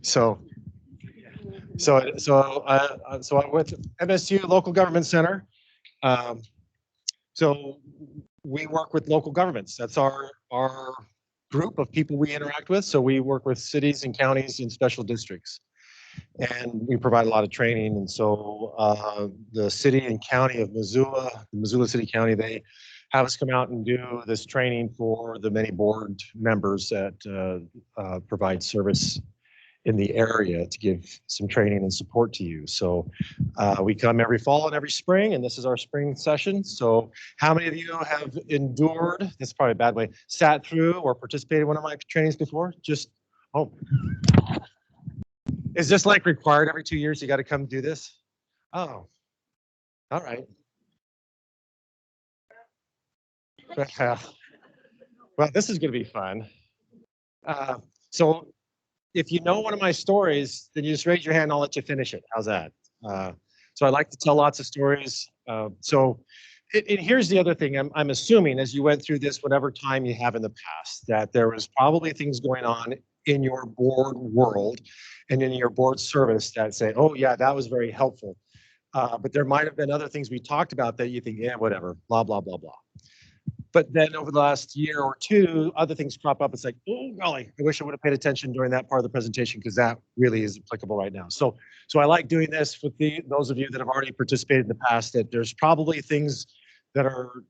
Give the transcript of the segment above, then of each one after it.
So, so I'm with MSU Local Government Center. Um, so we work with local governments. That's our group of people we interact with. So we work with cities and counties and special districts, and we provide a lot of training. And so the city and county of Missoula, the Missoula City County, they have us come out and do this training for the many board members that provide service in the area to give some training and support to you. So we come every fall and every spring, and this is our spring session. So how many of you have endured, this is probably a bad way, sat through or participated in one of my trainings before? Just, oh. Is this like required every 2 years? You got to come do this? Oh, all right. Well, this is going to be fun. So if you know one of my stories, then you just raise your hand and I'll let you finish it. How's that? So I like to tell lots of stories. And here's the other thing. I'm assuming as you went through this, whatever time you have in the past, that there was probably things going on in your board world and in your board service that say, oh yeah, that was very helpful. But there might have been other things we talked about that you think, yeah, whatever, blah, blah, blah, blah. But then over the last year or two, other things crop up. It's like, oh golly, I wish I would have paid attention during that part of the presentation because that really is applicable right now. So I like doing this with those of you that have already participated in the past, that there's probably things that are,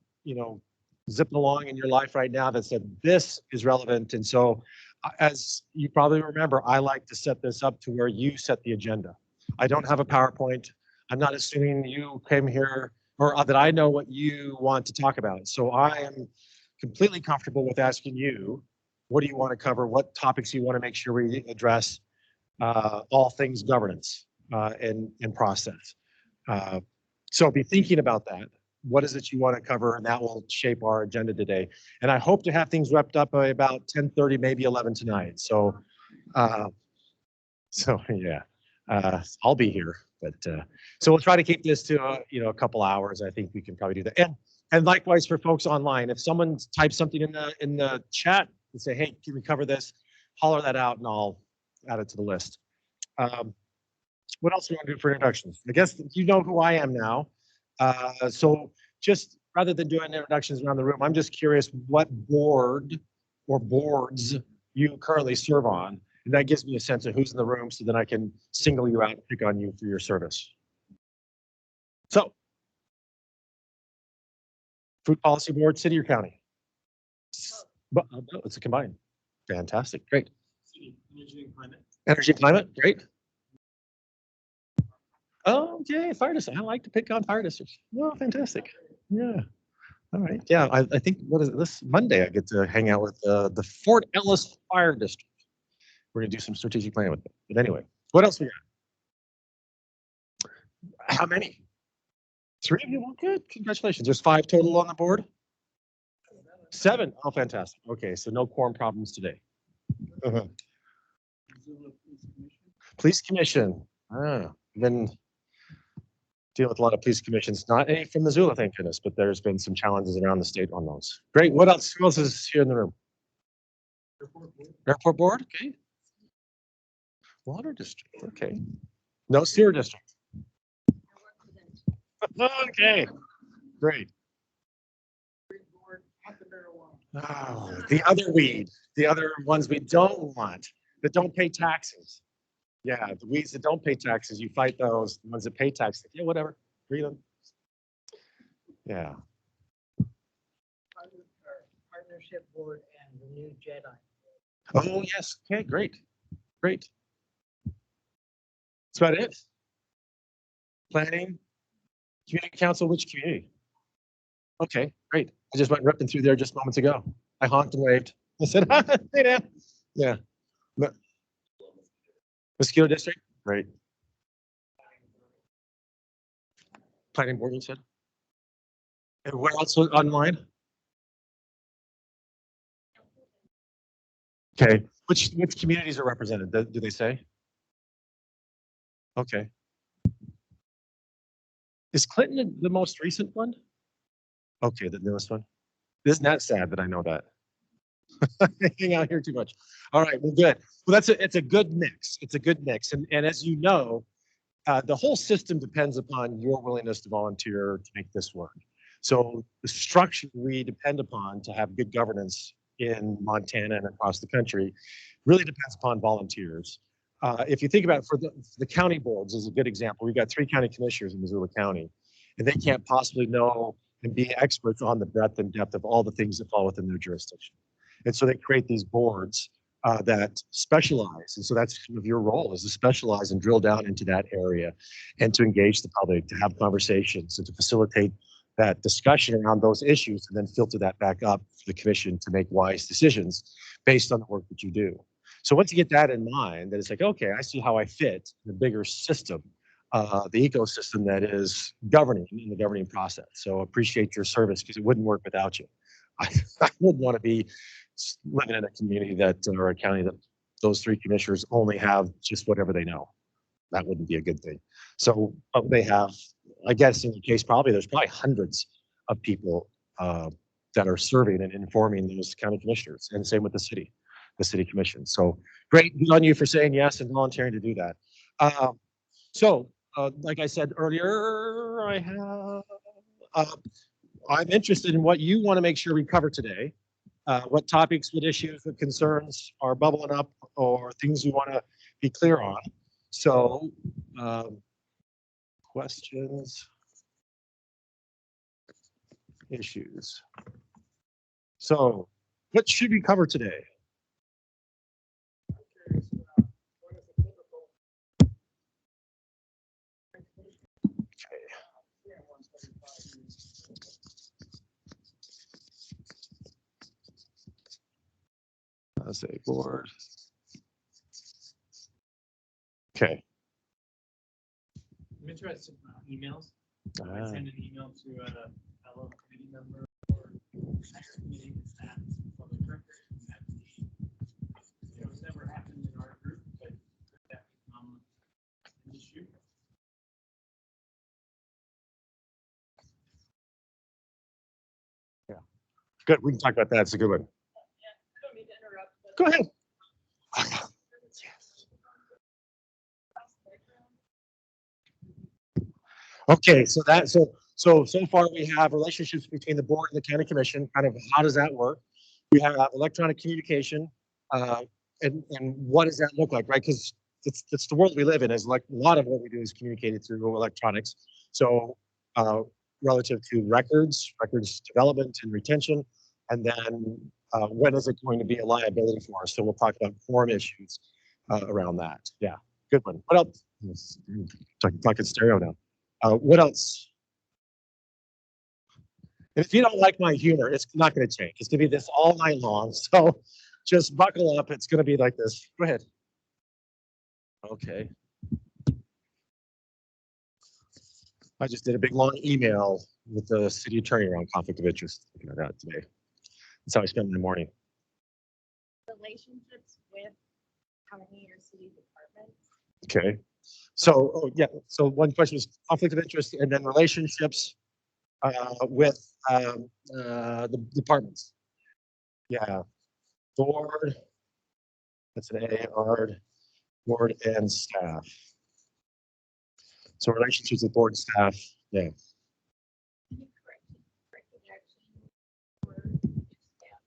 zipping along in your life right now that said this is relevant. And so as you probably remember, I like to set this up to where you set the agenda. I don't have a PowerPoint. I'm not assuming you came here or that I know what you want to talk about. So I am completely comfortable with asking you, what do you want to cover? What topics you want to make sure we address? All things governance and process. So be thinking about that. What is it you want to cover? And that will shape our agenda today. And I hope to have things wrapped up by about 10:30, maybe 11 tonight. So yeah, I'll be here. But so we'll try to keep this to a couple hours. I think we can probably do that. And likewise for folks online, if someone types something in the chat and say, hey, can we cover this? Holler that out and I'll add it to the list. What else do we want to do for introductions? I guess you know who I am now. So just rather than doing introductions around the room, I'm just curious what board or boards you currently serve on. And that gives me a sense of who's in the room so then I can single you out and pick on you for your service. So, Food Policy Board, city or county? But no, it's a combined. Fantastic, great. Energy and climate. Energy and climate, great. Oh, okay, fire district. I like to pick on fire districts. Oh, fantastic. Yeah. All right. Yeah, I think what is it? This Monday I get to hang out with the Fort Ellis Fire District. We're gonna do some strategic planning with them. But anyway, what else we got? How many? 3 of you? Well, good. Congratulations. There's 5 total on the board. 7. Oh, fantastic. Okay, so no quorum problems today. Police Commission. Been dealing with a lot of police commissions, not any from Missoula, thank goodness, but there's been some challenges around the state on those. Great. What else? Who else is here in the room? Airport board. Okay. Water district. Okay. No sewer district. Okay. Great. Oh, the other weed, the other ones we don't want, that don't pay taxes. Yeah, the weeds that don't pay taxes, you fight those. The ones that pay taxes, yeah, whatever, breathe them. Yeah. Partnership board and the new Jedi. Oh, yes. Okay, great. Great. That's about it. Planning. Community council, which community? Okay, great. I just went ripping through there just moments ago. I honked and waved. I said, hey, Dan. Yeah. Mosquito district? Right. Planning board, you said? And where else online? Okay. Which communities are represented? Do they say? Okay. Is Clinton the most recent one? Okay, the newest one. Isn't that sad that I know that? Hang out here too much. All right, well, good. Well, it's a good mix. It's a good mix. And as you know, the whole system depends upon your willingness to volunteer to make this work. So the structure we depend upon to have good governance in Montana and across the country really depends upon volunteers. If you think about it, for the county boards is a good example. We've got 3 county commissioners in Missoula County, and they can't possibly know and be experts on the breadth and depth of all the things that fall within their jurisdiction. And so they create these boards that specialize. And so that's kind of your role, is to specialize and drill down into that area and to engage the public, to have conversations and to facilitate that discussion around those issues, and then filter that back up for the commission to make wise decisions based on the work that you do. So once you get that in mind, then it's like, okay, I see how I fit in the bigger system, the ecosystem that is governing in the governing process. So appreciate your service, because it wouldn't work without you. I wouldn't want to be living in a community that, or a county that those 3 commissioners only have just whatever they know. That wouldn't be a good thing. So they have, I guess in your case, there's probably hundreds of people that are serving and informing those county commissioners, and same with the city commission. So great, good on you for saying yes and volunteering to do that. Like I said earlier, I'm interested in what you want to make sure we cover today. What topics, what issues, what concerns are bubbling up, or things you want to be clear on. So, questions, issues. So, what should we cover today? Let's say board. Okay. I'm interested in emails. I send an email to a fellow committee member or entire committee staff from the current it was never happened in our group, but that become an issue. Yeah. Good. We can talk about that. It's a good one. Yeah, I don't mean to interrupt. But Go ahead. Okay, so far we have relationships between the board and the county commission. Kind of how does that work? We have electronic communication, and what does that look like, right? Because it's the world we live in. Is like a lot of what we do is communicated through electronics. So relative to records development and retention, and then when is it going to be a liability for us? So we'll talk about form issues around that. Yeah, good one. What else? Talking stereo now. What else? And if you don't like my humor, it's not going to change. It's going to be this all night long. So just buckle up. It's going to be like this. Go ahead. Okay. I just did a big long email with the city attorney around conflict of interest. Looking at that today. That's how I spend my morning. Relationships with county or city departments. Okay. So, oh, yeah. So one question was conflict of interest, and then relationships with the departments. Yeah. Board. That's an A. Board and staff. So relationships with board and staff. Yeah. Corrective action or staff.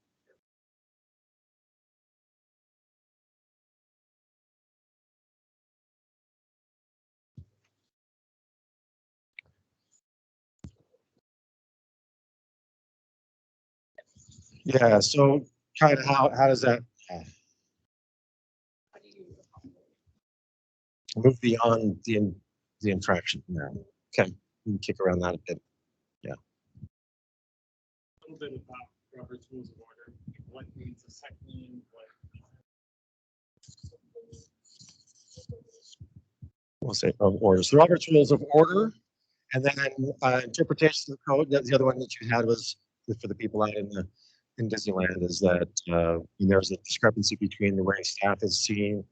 Yeah. So kind of how does that How do you move beyond the infraction? Yeah. Okay. We can kick around that a bit. A little bit about Robert's Rules of Order. What needs a second? We'll say of order. So Robert's Rules of Order, and then interpretation of the code. The other one that you had was for the people out in Disneyland, is that there's a discrepancy between the way staff is seeing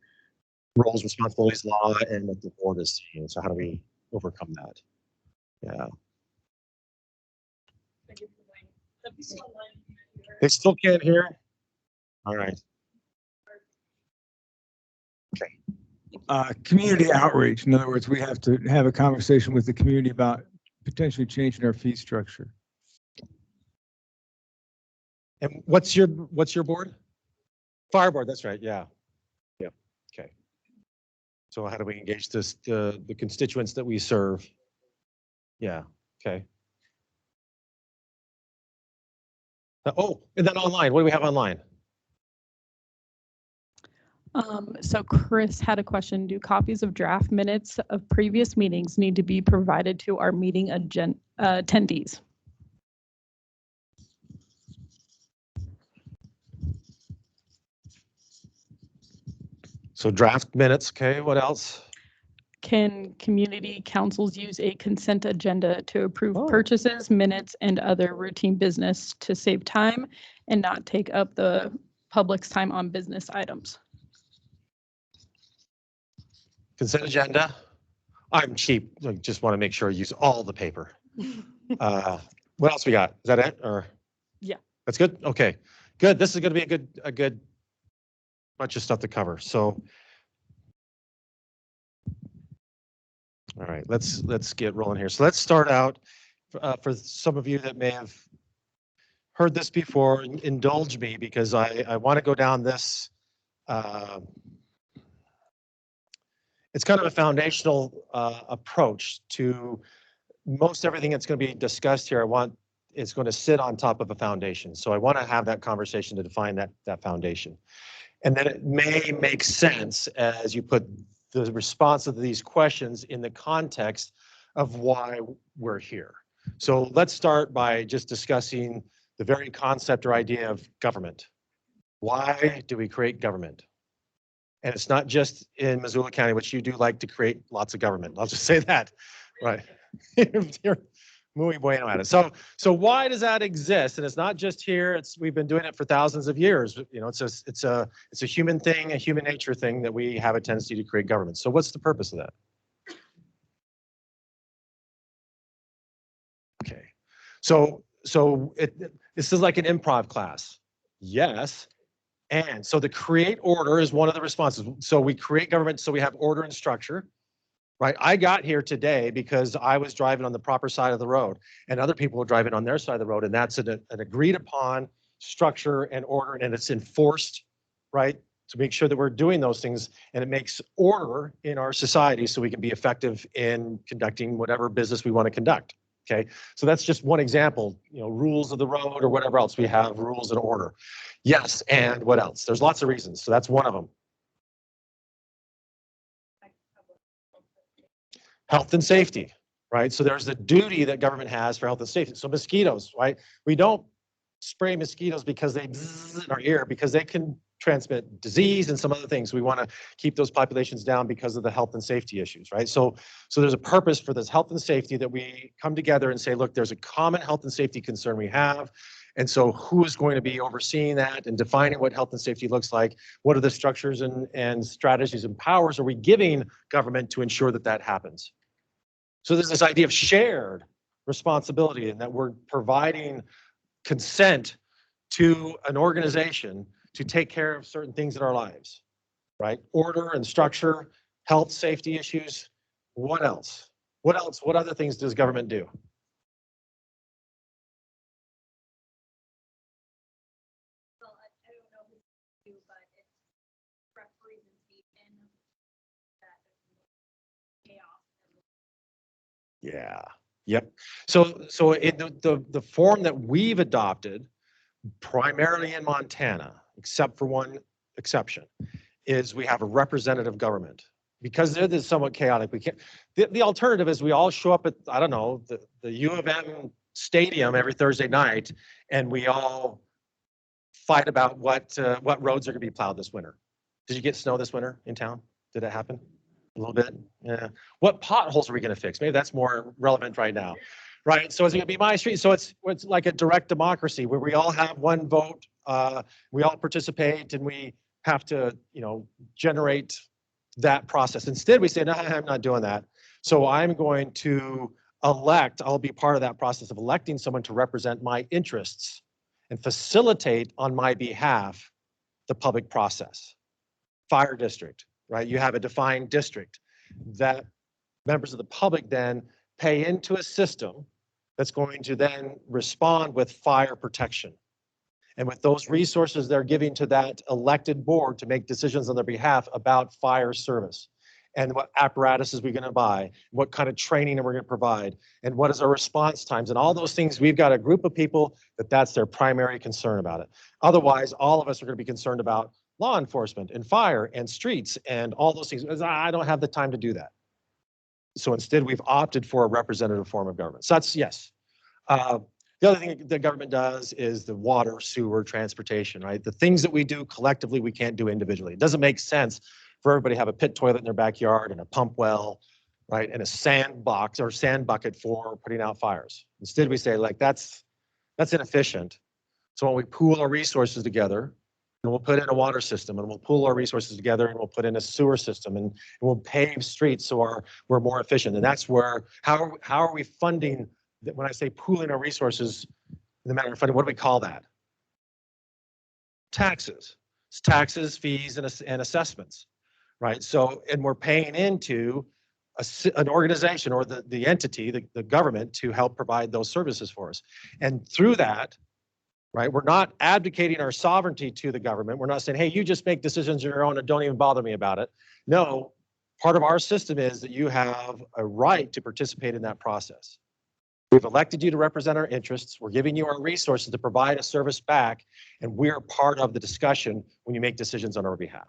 roles, responsibilities, law, and what the board is seeing. So how do we overcome that? Yeah. They still can't hear. All right. Community outreach. In other words, we have to have a conversation with the community about potentially changing our fee structure. And what's your board? Fire board, that's right, yeah. Yep, okay. So how do we engage the constituents that we serve? Yeah, okay. Oh, and then online, what do we have online? So Chris had a question. Do copies of draft minutes of previous meetings need to be provided to our meeting attendees? So draft minutes, okay, what else? Can community councils use a consent agenda to approve Oh. purchases, minutes, and other routine business to save time and not take up the public's time on business items? Consent agenda. I'm cheap, I just want to make sure I use all the paper. What else we got? Is that it, or? Yeah. That's good, okay, good. This is going to be a good bunch of stuff to cover, so. All right, let's get rolling here. So let's start out, for some of you that may have heard this before, indulge me because I want to go down this. It's kind of a foundational approach to most everything that's going to be discussed here. It's going to sit on top of a foundation. So I want to have that conversation to define that foundation. And then it may make sense as you put the response to these questions in the context of why we're here. So let's start by just discussing the very concept or idea of government. Why do we create government? And it's not just in Missoula County, which you do like to create lots of government. I'll just say that, right? You're muy bueno at it. So why does that exist? And it's not just here. We've been doing it for thousands of years. You know, it's a human thing, a human nature thing that we have a tendency to create government. So what's the purpose of that? Okay, so this is like an improv class. Yes. And so the create order is one of the responses. So we create government so we have order and structure, right? I got here today because I was driving on the proper side of the road and other people were driving on their side of the road. And that's an agreed upon structure and order, and it's enforced, right? To make sure that we're doing those things, and it makes order in our society so we can be effective in conducting whatever business we want to conduct. Okay, so that's just one example, you know, rules of the road or whatever else. We have rules and order. Yes, and what else? There's lots of reasons, so that's one of them. Health and safety, right? So there's the duty that government has for health and safety. So mosquitoes, right? We don't spray mosquitoes because they buzz in our ear, because they can transmit disease and some other things. We want to keep those populations down because of the health and safety issues, right? So there's a purpose for this health and safety that we come together and say, look, there's a common health and safety concern we have. And so who is going to be overseeing that and defining what health and safety looks like? What are the structures and strategies and powers are we giving government to ensure that that happens? So there's this idea of shared responsibility, and that we're providing consent to an organization to take care of certain things in our lives, right? Order and structure, health, safety issues. What else? What else? What other things does government do? Well, I don't know who to do, but it's representation that chaos. Yeah. Yep. So in the form that we've adopted, primarily in Montana, except for one exception, is we have a representative government. Because it is somewhat chaotic. We can't. The alternative is we all show up at, I don't know, the U of M stadium every Thursday night, and we all fight about what roads are going to be plowed this winter. Did you get snow this winter in town? Did that happen? A little bit? Yeah. What potholes are we going to fix? Maybe that's more relevant right now, right? So is it going to be my street? So it's like a direct democracy where we all have one vote, we all participate, and we have to, you know, generate that process. Instead, we say, no, I'm not doing that. So I'm going to elect, I'll be part of that process of electing someone to represent my interests and facilitate on my behalf the public process. Fire district, right? You have a defined district that members of the public then pay into a system that's going to then respond with fire protection. And with those resources they're giving to that elected board to make decisions on their behalf about fire service and what apparatuses we're going to buy, what kind of training we're going to provide, and what is our response times, and all those things. We've got a group of people that's their primary concern about it. Otherwise, all of us are going to be concerned about law enforcement and fire and streets and all those things. I don't have the time to do that. So instead, we've opted for a representative form of government. So that's yes. The other thing the government does is the water, sewer, transportation, right? The things that we do collectively, we can't do individually. It doesn't make sense for everybody to have a pit toilet in their backyard and a pump well, right? And a sandbox or sand bucket for putting out fires. Instead, we say like, that's inefficient. So when we pool our resources together, and we'll put in a water system, and we'll pool our resources together, and we'll put in a sewer system, and we'll pave streets so we're more efficient. And that's where, how are we funding? When I say pooling our resources in the matter of funding, what do we call that? Taxes. It's taxes, fees, and assessments, right? So, and we're paying into an organization or the entity, the government, to help provide those services for us. And through that, right, we're not advocating our sovereignty to the government. We're not saying, hey, you just make decisions on your own and don't even bother me about it. No, part of our system is that you have a right to participate in that process. We've elected you to represent our interests. We're giving you our resources to provide a service back, and we're part of the discussion when you make decisions on our behalf.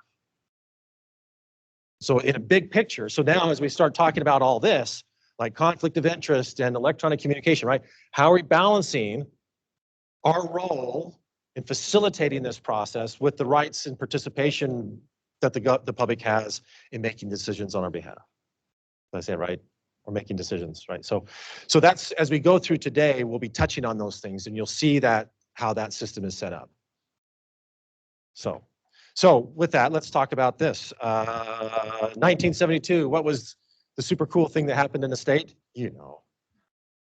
So in a big picture, so now as we start talking about all this, like conflict of interest and electronic communication, right? How are we balancing our role in facilitating this process with the rights and participation that the public has in making decisions on our behalf? Did I say it right? We're making decisions, right? So that's, as we go through today, we'll be touching on those things, and you'll see that how that system is set up. So with that, let's talk about this. 1972, what was the super cool thing that happened in the state? You know.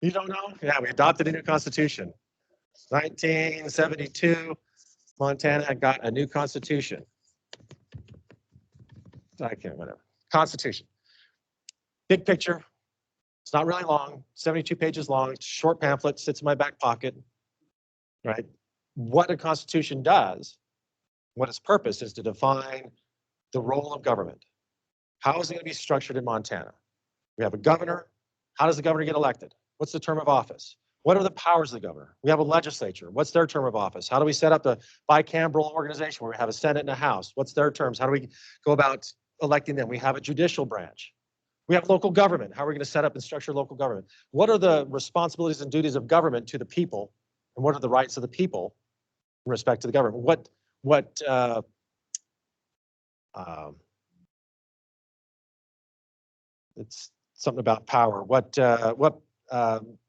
You don't know? Yeah, we adopted a new constitution. 1972, Montana got a new constitution. I can't, whatever. Constitution. Big picture. It's not really long, 72 pages long. It's a short pamphlet, sits in my back pocket, right? What a constitution does, what its purpose is to define the role of government. How is it going to be structured in Montana? We have a governor. How does the governor get elected? What's the term of office? What are the powers of the governor? We have a legislature. What's their term of office? How do we set up the bicameral organization where we have a Senate and a House? What's their terms? How do we go about electing them? We have a judicial branch. We have local government. How are we going to set up and structure local government? What are the responsibilities and duties of government to the people? And what are the rights of the people in respect to the government? It's something about power.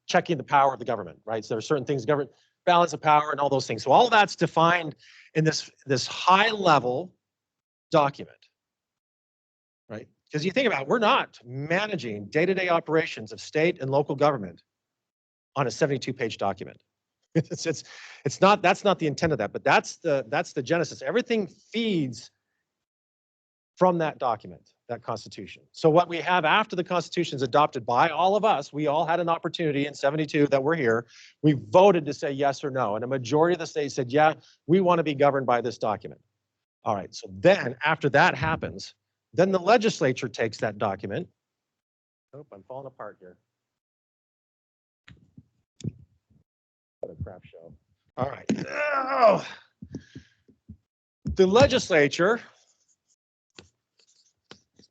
Checking the power of the government, right? So there are certain things, government balance of power and all those things. So all of that's defined in this high level document, right? Because you think about it, we're not managing day-to-day operations of state and local government on a 72-page document. It's not, that's not the intent of that, but that's the genesis. Everything feeds from that document, that Constitution. So what we have after the Constitution is adopted by all of us, we all had an opportunity in 72 that we're here. We voted to say yes or no, and a majority of the states said, yeah, we want to be governed by this document. All right, so then after that happens, then the legislature takes that document. Oh, I'm falling apart here. What a crap show. All right. Oh. The legislature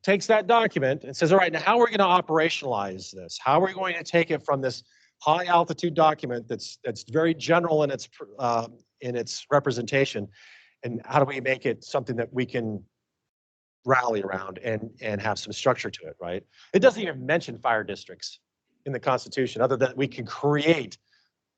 takes that document and says, all right, now how are we going to operationalize this? How are we going to take it from this high altitude document that's very general in its representation, and how do we make it something that we can rally around and have some structure to it, right? It doesn't even mention fire districts in the Constitution, other than we can create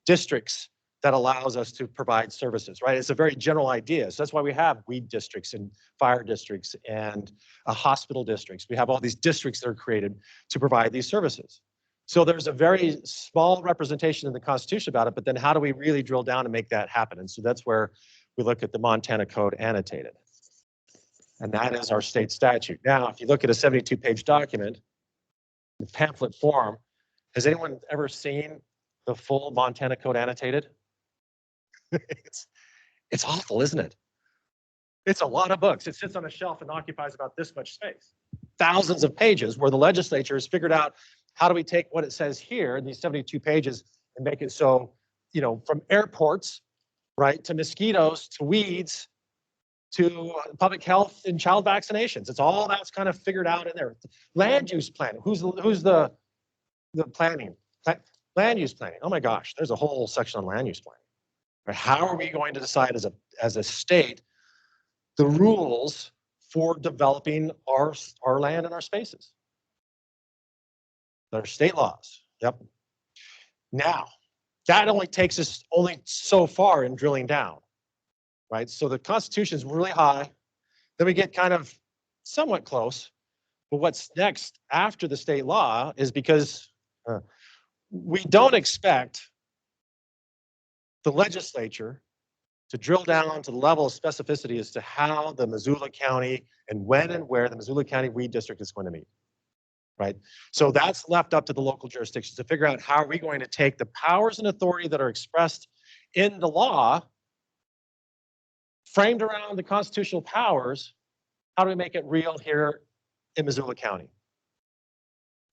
districts that allows us to provide services, right? It's a very general idea. So that's why we have weed districts and fire districts and hospital districts. We have all these districts that are created to provide these services. So there's a very small representation in the Constitution about it, but then how do we really drill down and make that happen? And so that's where we look at the Montana Code annotated. And that is our state statute. Now, if you look at a 72-page document, the pamphlet form, has anyone ever seen the full Montana Code annotated? It's awful, isn't it? It's a lot of books. It sits on a shelf and occupies about this much space. Thousands of pages where the legislature has figured out how do we take what it says here in these 72 pages and make it so, you know, from airports, right, to mosquitoes, to weeds, to public health and child vaccinations. It's all that's kind of figured out in there. Land use planning. Who's the planning? Land use planning. Oh my gosh, there's a whole section on land use planning. Right? How are we going to decide as a state the rules for developing our land and our spaces? There are state laws. Yep. Now, that only takes us only so far in drilling down, right? So the Constitution is really high. Then we get kind of somewhat close. But what's next after the state law is because we don't expect the legislature to drill down to the level of specificity as to how the Missoula County and when and where the Missoula County Weed District is going to meet, right? So that's left up to the local jurisdictions to figure out how are we going to take the powers and authority that are expressed in the law, framed around the constitutional powers, how do we make it real here in Missoula County?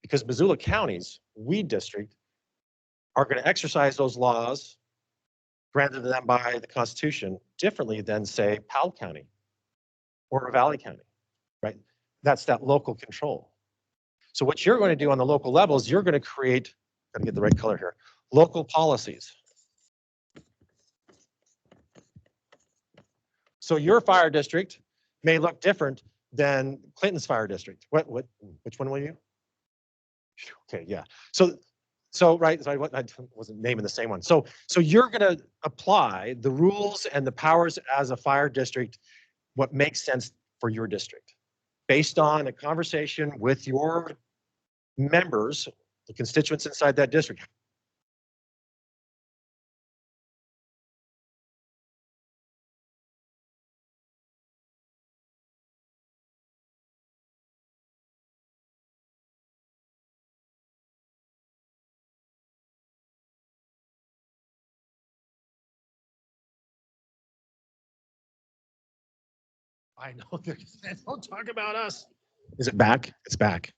Because Missoula County's Weed District are going to exercise those laws granted to them by the Constitution differently than, say, Powell County or Valley County, right? That's that local control. So what you're going to do on the local level is you're going to create, gotta get the right color here, local policies. So your fire district may look different than Clinton's fire district. Which one were you? Okay, yeah. So right, so I wasn't naming the same one. So you're going to apply the rules and the powers as a fire district, what makes sense for your district, based on a conversation with your members, the constituents inside that district. I know, don't talk about us. Is it back? It's back.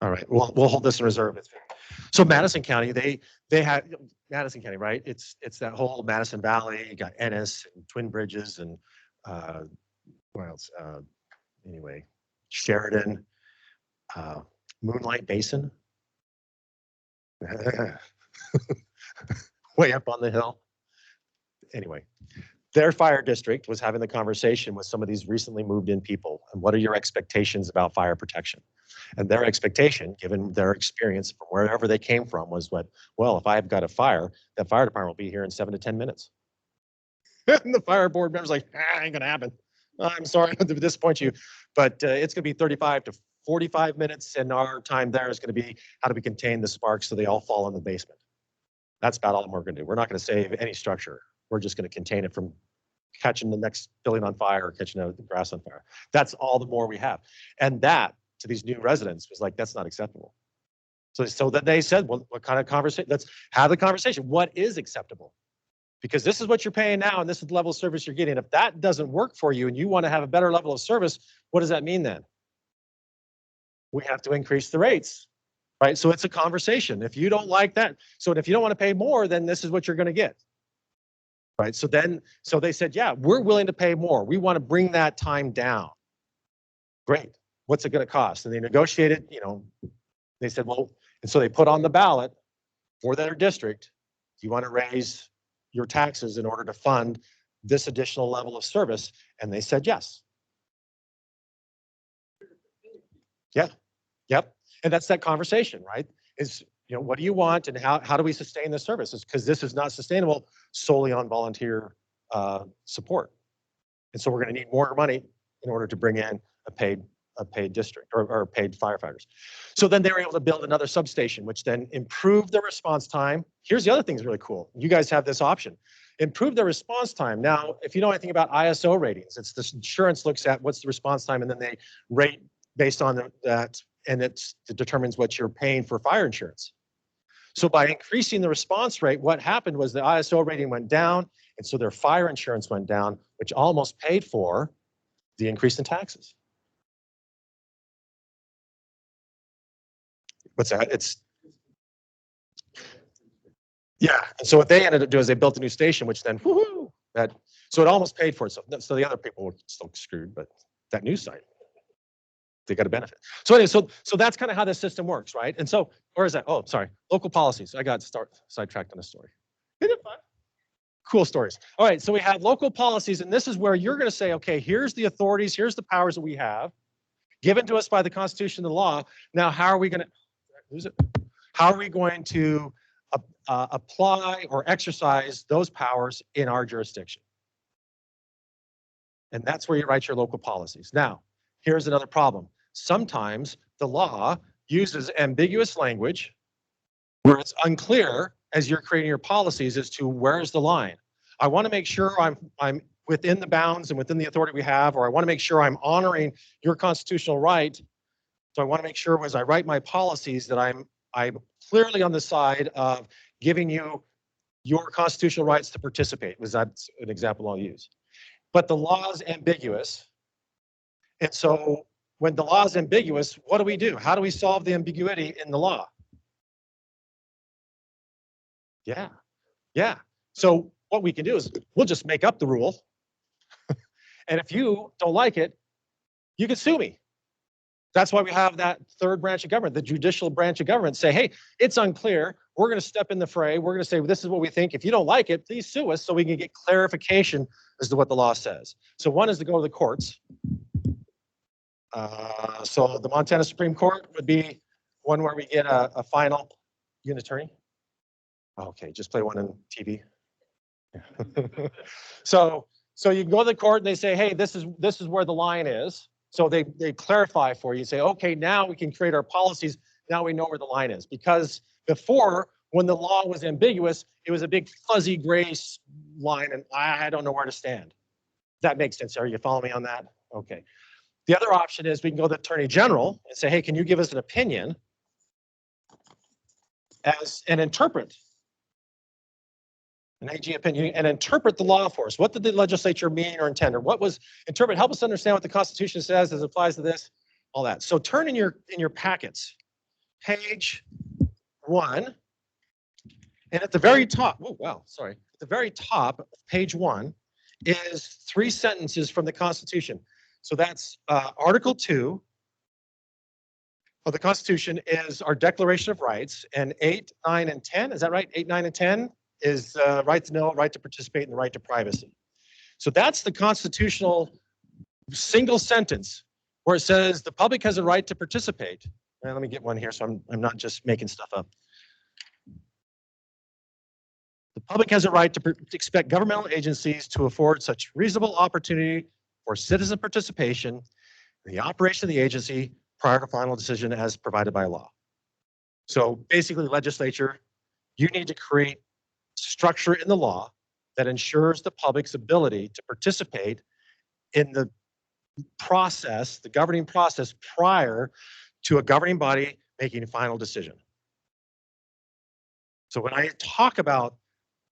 All right, we'll hold this in reserve. So Madison County, they have Madison County, right? It's that whole Madison Valley. You got Ennis and Twin Bridges and what else? Anyway, Sheridan, Moonlight Basin, way up on the hill. Anyway, their fire district was having the conversation with some of these recently moved in people. And what are your expectations about fire protection? And their expectation, given their experience from wherever they came from, was what, well, if I've got a fire, that fire department will be here in 7 to 10 minutes. And the fire board member's like, ain't gonna happen. I'm sorry to disappoint you, but it's gonna be 35 to 45 minutes, and our time there is gonna be how do we contain the sparks so they all fall in the basement. That's about all we're gonna do. We're not gonna save any structure. We're just going to contain it from catching the next building on fire or catching the grass on fire. That's all the more we have. And that, to these new residents, was like, that's not acceptable. So then they said, well, what kind of conversation? Let's have the conversation. What is acceptable? Because this is what you're paying now, and this is the level of service you're getting. If that doesn't work for you and you want to have a better level of service, what does that mean then? We have to increase the rates, right? So it's a conversation. If you don't like that, so if you don't want to pay more, then this is what you're going to get. Right. So they said, yeah, we're willing to pay more. We want to bring that time down. Great. What's it going to cost? And they negotiated, you know, they said, well, and so they put on the ballot for their district, do you want to raise your taxes in order to fund this additional level of service? And they said, yes. Yeah. Yep. And that's that conversation, right? Is, you know, what do you want and how do we sustain the services? Because this is not sustainable solely on volunteer support. And so we're going to need more money in order to bring in a paid district or paid firefighters. So then they were able to build another substation, which then improved the response time. Here's the other thing that's really cool. You guys have this option. improve their response time. Now, if you know anything about ISO ratings, it's this insurance looks at what's the response time and then they rate based on that, and it determines what you're paying for fire insurance. So by increasing the response rate, what happened was the ISO rating went down, and so their fire insurance went down, which almost paid for the increase in taxes. What's that? It's yeah. And so what they ended up doing is they built a new station, which then woohoo, that so it almost paid for it. So the other people were still screwed, but that new site, they got a benefit. So anyway, so that's kind of how this system works, right? And so where is that? Oh, sorry, local policies. I got sidetracked on a story. Isn't it fun? Cool stories. All right, so we have local policies, and this is where you're going to say, okay, here's the authorities, here's the powers that we have, given to us by the Constitution and the law. Now, how are we going to lose it? How are we going to apply or exercise those powers in our jurisdiction? And that's where you write your local policies. Now, here's another problem. Sometimes the law uses ambiguous language where it's unclear as you're creating your policies as to where's the line. I want to make sure I'm within the bounds and within the authority we have, or I want to make sure I'm honoring your constitutional right. So I want to make sure as I write my policies that I'm clearly on the side of giving you your constitutional rights to participate. Was that an example I'll use? But the law is ambiguous. And so when the law is ambiguous, what do? How do we solve the ambiguity in the law? Yeah. So what we can do is we'll just make up the rule. And if you don't like it, you can sue me. That's why we have that third branch of government, the judicial branch of government, say, hey, it's unclear. We're going to step in the fray. We're going to say, well, this is what we think. If you don't like it, please sue us so we can get clarification as to what the law says. So one is to go to the courts. So the Montana Supreme Court would be one where we get a final. You an attorney? Okay, just play one on TV. So you can go to the court and they say, hey, this is where the line is. So they clarify for you, say, okay, now we can create our policies. Now we know where the line is. Because before, when the law was ambiguous, it was a big fuzzy gray line, and I don't know where to stand. That makes sense. Are you following me on that? Okay. The other option is we can go to the Attorney General and say, hey, can you give us an opinion and interpret an AG opinion and interpret the law for us? What did the legislature mean or intend? Or what was interpret? Help us understand what the Constitution says as it applies to this, all that. So turn in your packets, page 1, and at the very top, at the very top of page 1 is 3 sentences from the Constitution. So that's Article 2 of the Constitution is our Declaration of Rights, and 8, 9, and 10, is that right? 8, 9, and 10 is right to know, right to participate, and the right to privacy. So that's the constitutional single sentence where it says the public has a right to participate. And let me get one here so I'm not just making stuff up. The public has a right to expect governmental agencies to afford such reasonable opportunity for citizen participation in the operation of the agency prior to final decision as provided by law. So basically, legislature, you need to create structure in the law that ensures the public's ability to participate in the process, the governing process prior to a governing body making a final decision. So when I talk about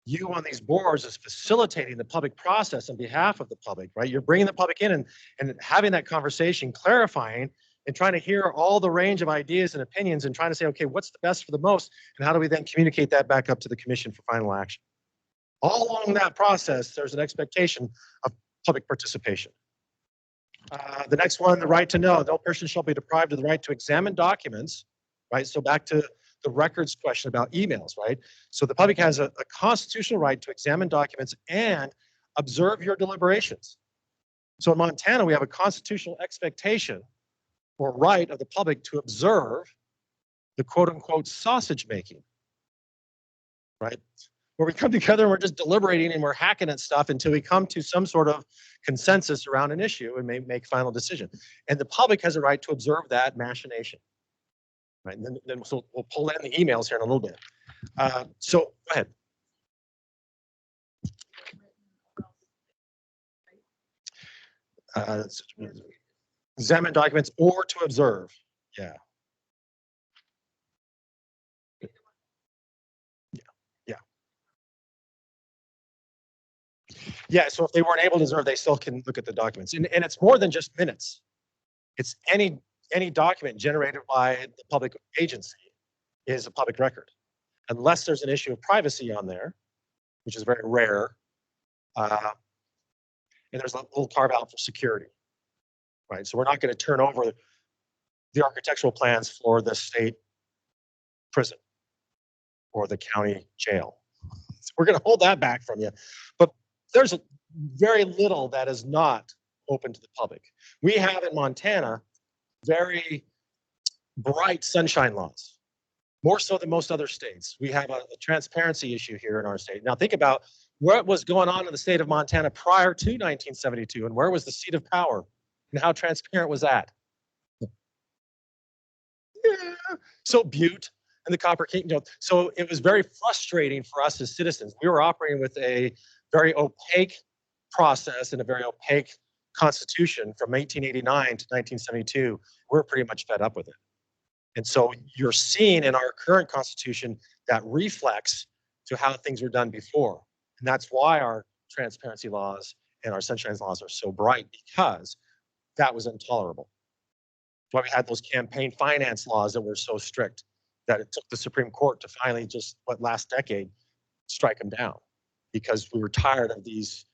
you on these boards as facilitating the public process on behalf of the public, right? You're bringing the public in and having that conversation, clarifying and trying to hear all the range of ideas and opinions and trying to say, okay, what's the best for the most? And how do we then communicate that back up to the commission for final action? All along that process, there's an expectation of public participation. The next one, the right to know. No person shall be deprived of the right to examine documents, right? So back to the records question about emails, right? So the public has a constitutional right to examine documents and observe your deliberations. So in Montana, we have a constitutional expectation or right of the public to observe the quote unquote sausage making, right? Where we come together and we're just deliberating and we're hacking at stuff until we come to some sort of consensus around an issue and make final decision. And the public has a right to observe that machination, right? And then so we'll pull in the emails here in a little bit. So go ahead. it's- examine documents or to observe. Yeah. Yeah, so if they weren't able to observe, they still can look at the documents. And it's more than just minutes. It's any document generated by the public agency is a public record, unless there's an issue of privacy on there, which is very rare. And there's a little carve out for security, right? So we're not going to turn over the architectural plans for the state prison or the county jail. So we're going to hold that back from you. But there's very little that is not open to the public. We have in Montana very bright sunshine laws, more so than most other states. We have a transparency issue here in our state. Now think about what was going on in the state of Montana prior to 1972 and where was the seat of power and how transparent was that? Yeah. So Butte and the Copper King, so it was very frustrating for us as citizens. We were operating with a very opaque process and a very opaque constitution from 1889 to 1972. We're pretty much fed up with it. And so you're seeing in our current constitution that reflects to how things were done before. And that's why our transparency laws and our sunshine laws are so bright, because that was intolerable. That's why we had those campaign finance laws that were so strict that it took the Supreme Court to finally just, last decade, strike them down, because we were tired of these,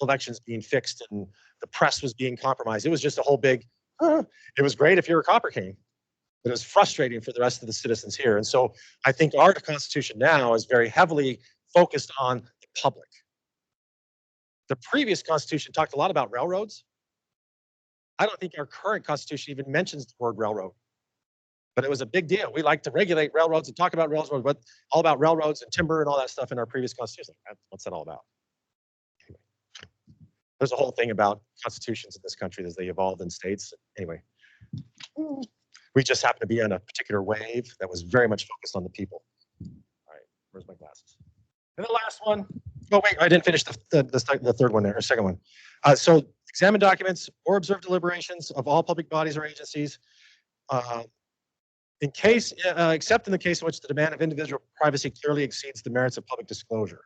elections being fixed and the press was being compromised. It was just a whole big, it was great if you were Copper King, but it was frustrating for the rest of the citizens here. And so I think our Constitution now is very heavily focused on the public. The previous Constitution talked a lot about railroads. I don't think our current Constitution even mentions the word railroad, but it was a big deal. We like to regulate railroads and talk about railroads, but all about railroads and timber and all that stuff in our previous Constitution. What's that all about? Anyway, there's a whole thing about constitutions in this country as they evolved in states. Anyway, we just happen to be on a particular wave that was very much focused on the people. All right, where's my glasses? And the last one. Oh wait, I didn't finish the third one there, or second one. So examine documents or observe deliberations of all public bodies or agencies, except in the case in which the demand of individual privacy clearly exceeds the merits of public disclosure.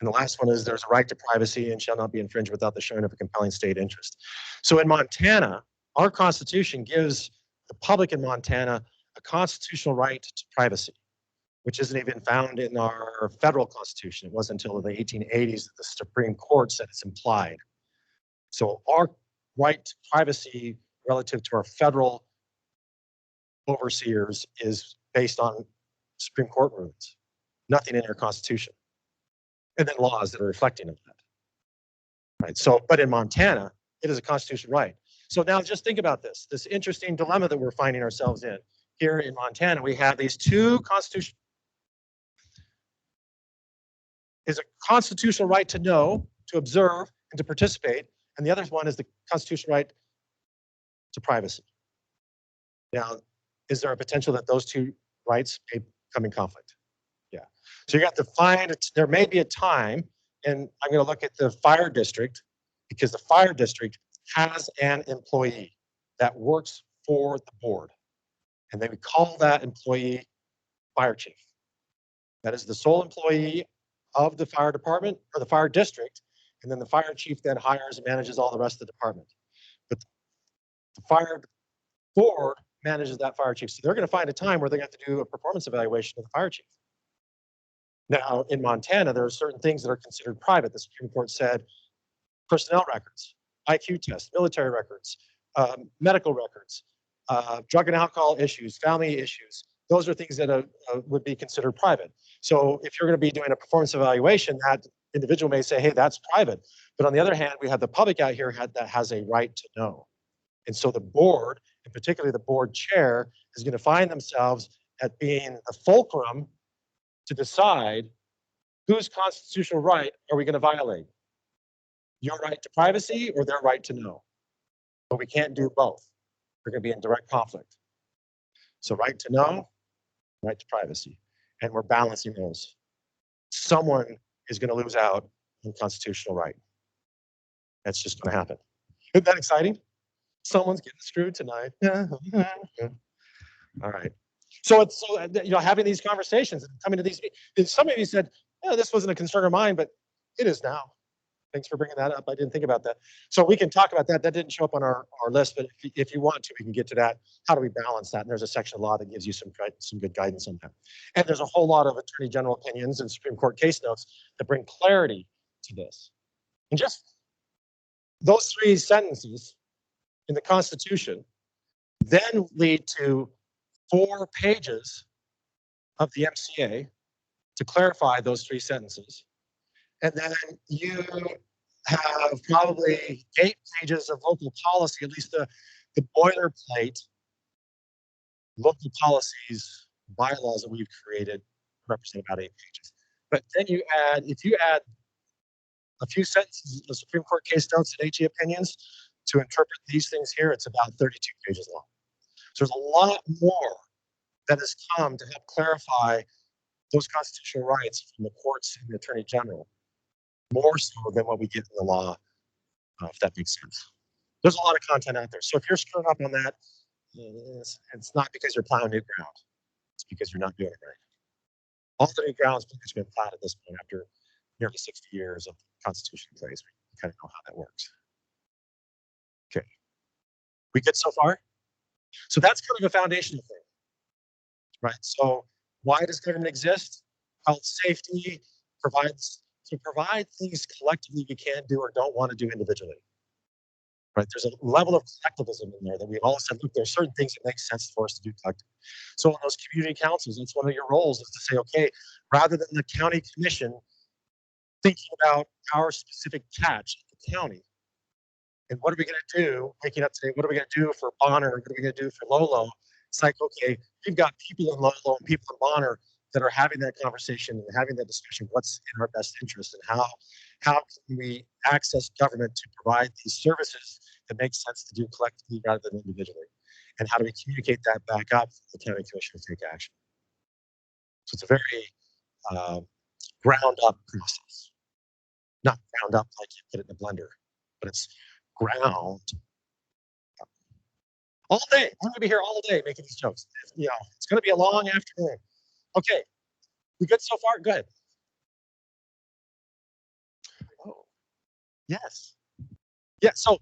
And the last one is there's a right to privacy and shall not be infringed without the showing of a compelling state interest. So in Montana, our Constitution gives the public in Montana a constitutional right to privacy, which isn't even found in our federal Constitution. It wasn't until the 1880s that the Supreme Court said it's implied. So our right to privacy relative to our federal overseers is based on Supreme Court rulings, nothing in our Constitution. And then laws that are reflecting of that. Right. So, but in Montana, it is a constitutional right. So now just think about this interesting dilemma that we're finding ourselves in. Here in Montana, we have these two constitutional, is a constitutional right to know, to observe, and to participate. And the other one is the constitutional right to privacy. Now, is there a potential that those two rights may come in conflict? Yeah. So you got to find, there may be a time, and I'm going to look at the fire district, because the fire district has an employee that works for the board. And they would call that employee fire chief. That is the sole employee of the fire department or the fire district. And then the fire chief then hires and manages all the rest of the department. But the fire board manages that fire chief. So they're going to find a time where they have to do a performance evaluation of the fire chief. Now, in Montana, there are certain things that are considered private. The Supreme Court said personnel records, IQ tests, military records, medical records, drug and alcohol issues, family issues. Those are things that would be considered private. So if you're going to be doing a performance evaluation, that individual may say, hey, that's private. But on the other hand, we have the public out here that has a right to know. And so the board, and particularly the board chair, is going to find themselves at being a fulcrum to decide whose constitutional right are we going to violate? Your right to privacy or their right to know? But we can't do both. We're going to be in direct conflict. So right to know, right to privacy. And we're balancing those. Someone is going to lose out on constitutional right. That's just going to happen. Isn't that exciting? Someone's getting screwed tonight. All right. So it's so having these conversations and coming to these. Some of you said, "Oh, this wasn't a concern of mine," but it is now. Thanks for bringing that up. I didn't think about that. So we can talk about that. That didn't show up on our list, but if you want to, we can get to that. How do we balance that? And there's a section of law that gives you some good guidance on that. And there's a whole lot of Attorney General opinions and Supreme Court case notes that bring clarity to this. And just those 3 sentences in the Constitution then lead to 4 pages of the MCA to clarify those 3 sentences. And then you have probably 8 pages of local policy, at least the boilerplate local policies, bylaws that we've created represent about 8 pages. But then if you add a few sentences of the Supreme Court case notes and HE opinions to interpret these things here, it's about 32 pages long. So there's a lot more that has come to help clarify those constitutional rights from the courts and the Attorney General, more so than what we get in the law, if that makes sense. There's a lot of content out there. So if you're screwing up on that, it's not because you're plowing new ground. It's because you're not doing it right. All the new ground has been plowed at this point after nearly 60 years of the Constitution in place. We kind of know how that works. Okay. We good so far? So that's kind of a foundational thing, right? So why does government exist? Health, safety, provide things collectively we can do or don't want to do individually, right? There's a level of collectivism in there that we've all said, look, there's certain things that make sense for us to do collectively. So in those community councils, that's one of your roles, is to say, okay, rather than the county commission thinking about our specific catch at the county, and what are we going to do, waking up today, what are we going to do for Bonner, what are we going to do for Lolo? It's like, okay, we've got people in Lolo and people in Bonner that are having that conversation and having that discussion, what's in our best interest, and how can we access government to provide these services that make sense to do collectively rather than individually, and how do we communicate that back up for the county commission to take action. So it's a very ground up process, not ground up like you put it in a blender, but it's ground up. All day, I'm gonna be here all day making these jokes. It's gonna be a long afternoon. Okay, we good so far? Go ahead. Oh, yes. Yeah, so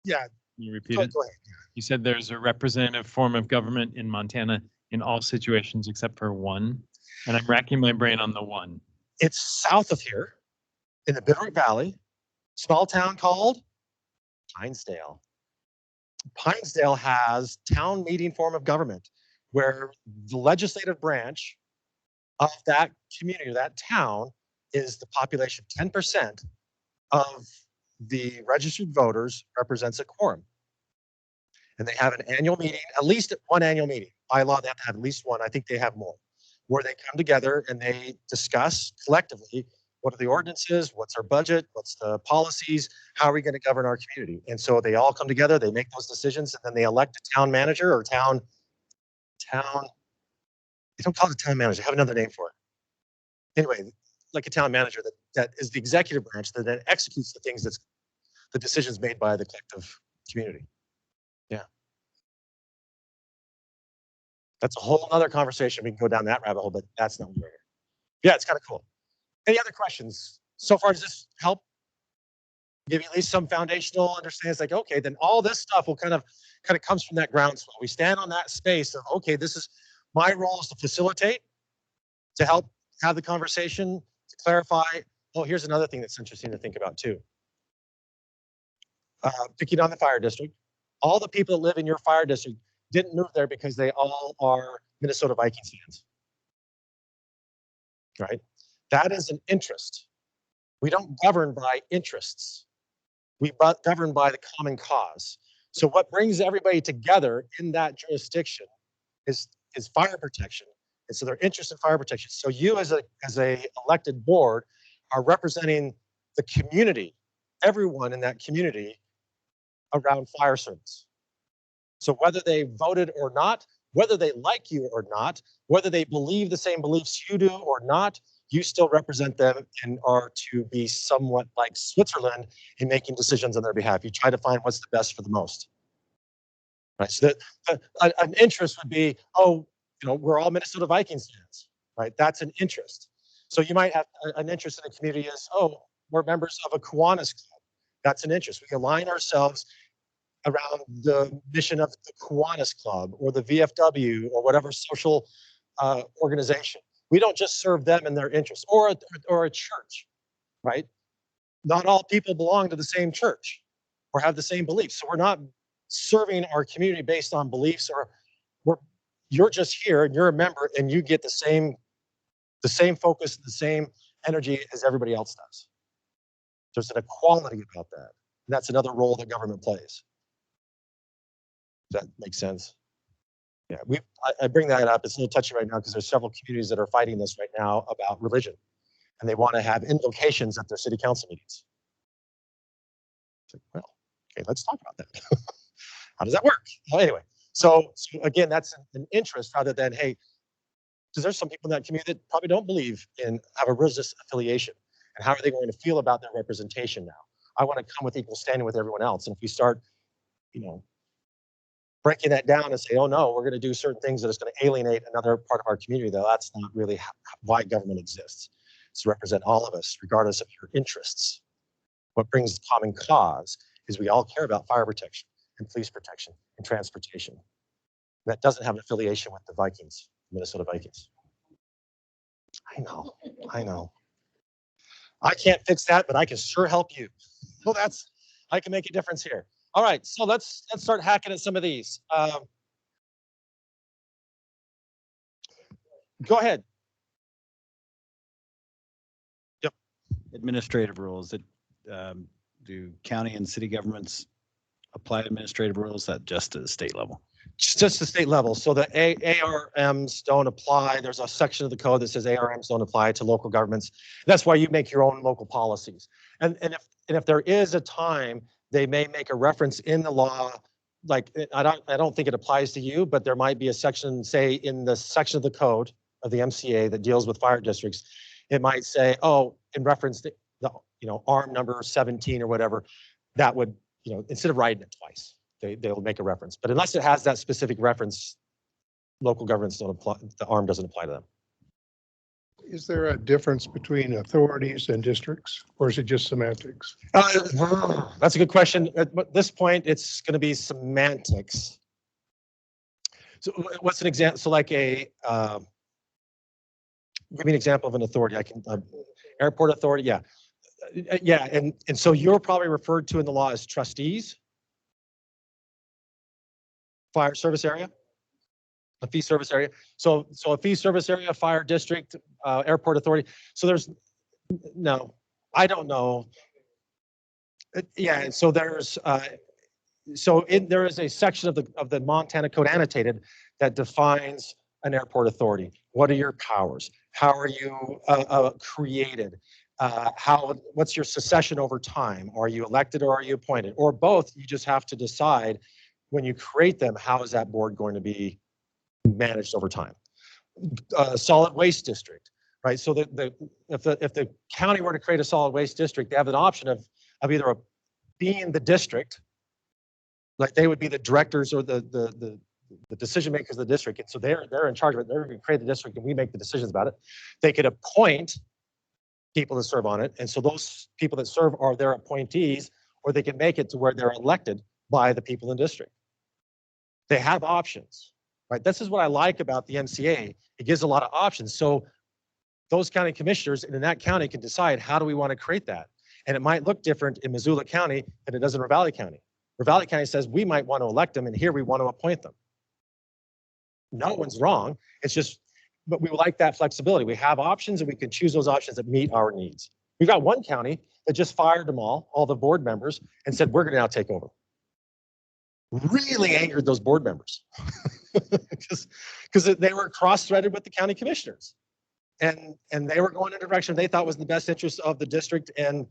yeah, Can you repeat go it? ahead. You said there's a representative form of government in Montana in all situations except for one. And I'm racking my brain on the one. It's south of here in the Bitterroot Valley, small town called Pinesdale. Pinesdale has town meeting form of government where the legislative branch of that community, that town, is the population. 10% of the registered voters represents a quorum. And they have an annual meeting, at least one annual meeting. By law, they have to have at least one. I think they have more, where they come together and they discuss collectively what are the ordinances, what's our budget, what's the policies, how are we going to govern our community. And so they all come together, they make those decisions, and then they elect a town manager or town, they don't call it a town manager, they have another name for it. Anyway, like a town manager that is the executive branch that then executes the things that's the decisions made by the collective community. Yeah. That's a whole other conversation. We can go down that rabbit hole, but that's not where we're here. Yeah, it's kind of cool. Any other questions? So far, does this help give you at least some foundational understanding? It's like, okay, then all this stuff will kind of comes from that groundswell. We stand on that space of, okay, this is my role is to facilitate, to help have the conversation, to clarify. Oh, here's another thing that's interesting to think about too. Picking on the fire district, all the people that live in your fire district didn't move there because they all are Minnesota Vikings fans, right? That is an interest. We don't govern by interests. We govern by the common cause. So what brings everybody together in that jurisdiction is fire protection. And so their interest in fire protection. So you as a elected board are representing the community, everyone in that community around fire service. So whether they voted or not, whether they like you or not, whether they believe the same beliefs you do or not, you still represent them and are to be somewhat like Switzerland in making decisions on their behalf. You try to find what's the best for the most. Right. So an interest would be, oh, we're all Minnesota Vikings fans, right? That's an interest. So you might have an interest in a community as, oh, we're members of a Kiwanis club. That's an interest. We align ourselves around the mission of the Kiwanis Club or the VFW or whatever social organization. We don't just serve them in their interests, or a church, right? Not all people belong to the same church or have the same beliefs. So we're not serving our community based on beliefs, or you're just here and you're a member and you get the same focus, the same energy as everybody else does. There's an equality about that. And that's another role that government plays. Does that make sense? Yeah, I bring that up. It's a little touchy right now because there's several communities that are fighting this right now about religion, and they want to have invocations at their city council meetings. It's like, well, okay, let's talk about that. How does that work? Well, anyway, so again, that's an interest rather than, hey, because there's some people in that community that probably don't believe in, have a religious affiliation, and how are they going to feel about their representation now? I want to come with equal standing with everyone else, and if we start, breaking that down and say, oh no, we're going to do certain things that is going to alienate another part of our community, though that's not really why government exists. It's to represent all of us, regardless of your interests. What brings common cause is we all care about fire protection and police protection and transportation. That doesn't have an affiliation with the Vikings, Minnesota Vikings. I know. I can't fix that, but I can sure help you. Well, I can make a difference here. All right, so let's start hacking at some of these. Go ahead. Yep. Administrative rules. Do county and city governments apply administrative rules that just to the state level? Just the state level. So the ARMs don't apply. There's a section of the code that says ARMs don't apply to local governments. That's why you make your own local policies. And if there is a time, they may make a reference in the law, like I don't think it applies to you, but there might be a section, say in the section of the code of the MCA that deals with fire districts. It might say, oh, in reference to the ARM number 17 or whatever, that would, instead of writing it twice, they'll make a reference. But unless it has that specific reference, local governments don't apply, the ARM doesn't apply to them. Is there a difference between authorities and districts, or is it just semantics? That's a good question. At this point, it's going to be semantics. So what's an example? So like give me an example of an authority. I can, airport authority, yeah. Yeah, and so you're probably referred to in the law as trustees, fire service area, a fee service area. So a fee service area, fire district, airport authority. So no, I don't know. Yeah, so there is a section of the Montana Code annotated that defines an airport authority. What are your powers? How are you created? What's your succession over time? Are you elected or are you appointed? Or both? You just have to decide when you create them, how is that board going to be managed over time? Solid waste district, right? So if the county were to create a solid waste district, they have an option of either being the district, like they would be the directors or the decision makers of the district, and so they're in charge of it. They're going to create the district, and we make the decisions about it. They could appoint people to serve on it, and so those people that serve are their appointees, or they can make it to where they're elected by the people in the district. They have options, right? This is what I like about the MCA. It gives a lot of options. So those county commissioners in that county can decide, how do we want to create that? And it might look different in Missoula County than it does in Ravalli County. Ravalli County says we might want to elect them, and here we want to appoint them. No one's wrong. It's just, but we like that flexibility. We have options, and we can choose those options that meet our needs. We've got one county that just fired them all the board members, and said, we're going to now take over. Really angered those board members because they were cross-threaded with the county commissioners, and they were going in a direction they thought was in the best interest of the district, and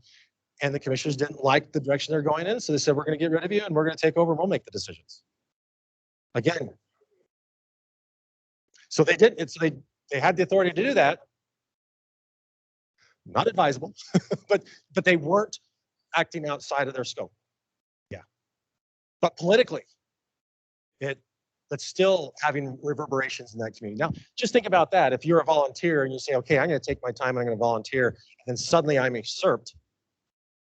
the commissioners didn't like the direction they're going in, so they said, we're going to get rid of you and we're going to take over and we'll make the decisions. Again, so they did. They had the authority to do that, not advisable, but they weren't acting outside of their scope. Yeah. But politically, that's still having reverberations in that community. Now, just think about that. If you're a volunteer and you say, okay, I'm going to take my time, I'm going to volunteer, and then suddenly I'm usurped,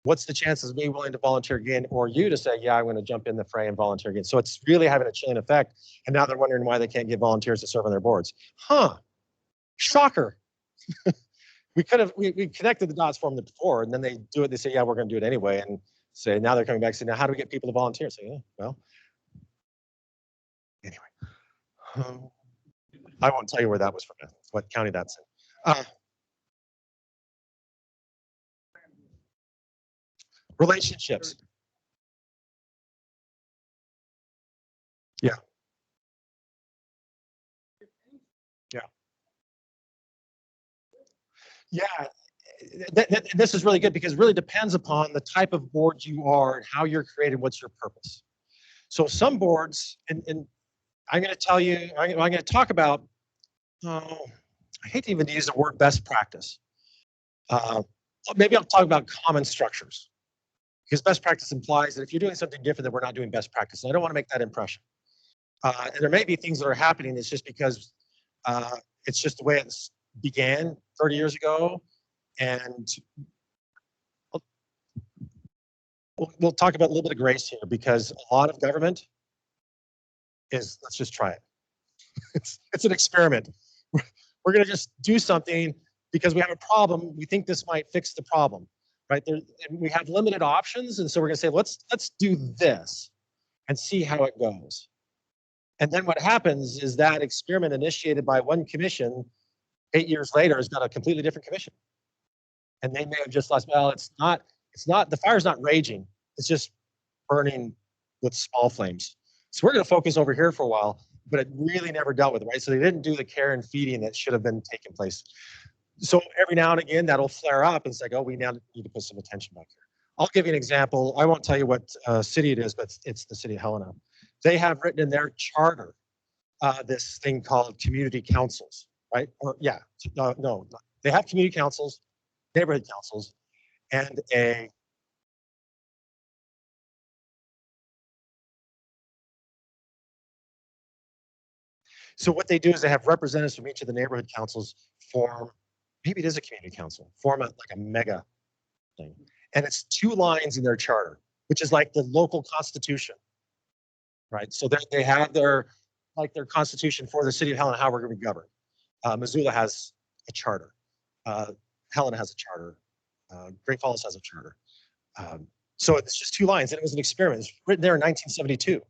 what's the chances of me willing to volunteer again, or you to say, yeah, I'm going to jump in the fray and volunteer again? So it's really having a chilling effect. And now they're wondering why they can't get volunteers to serve on their boards. Huh. Shocker. We connected the dots for them before, and then they do it. They say, yeah, we're going to do it anyway. And say, now they're coming back and say, now how do we get people to volunteer? Say, yeah, well, anyway. I won't tell you where that was from, what county that's in. Relationships. Yeah. Yeah. Yeah. This is really good because it really depends upon the type of board you are and how you're created, what's your purpose. So some boards, and I'm going to tell you, I'm going to talk about, I hate to even use the word best practice. Maybe I'll talk about common structures, because best practice implies that if you're doing something different, that we're not doing best practice. And I don't want to make that impression. And there may be things that are happening. It's just because it's just the way it began 30 years ago. And we'll talk about a little bit of grace here, because a lot of government is, let's just try it. It's an experiment. We're going to just do something because we have a problem. We think this might fix the problem, right? And we have limited options, and so we're going to say, let's do this and see how it goes. And then what happens is that experiment initiated by one commission 8 years later has got a completely different commission. And they may have just lost, well, it's not, the fire's not raging. It's just burning with small flames. So we're going to focus over here for a while, but it really never dealt with it, right? So they didn't do the care and feeding that should have been taking place. So every now and again, that'll flare up and it's like, oh, we now need to put some attention back here. I'll give you an example. I won't tell you what city it is, but it's the city of Helena. They have written in their charter this thing called community councils, right? Or yeah, no, they have community councils, neighborhood councils, and so what they do is they have representatives from each of the neighborhood councils form, maybe it is a community council, form like a mega thing. And it's 2 lines in their charter, which is like the local constitution, right? So they have their constitution for the city of Helena, how we're going to be governed. Missoula has a charter. Helena has a charter. Great Falls has a charter. So it's just 2 lines, and it was an experiment. It was written there in 1972.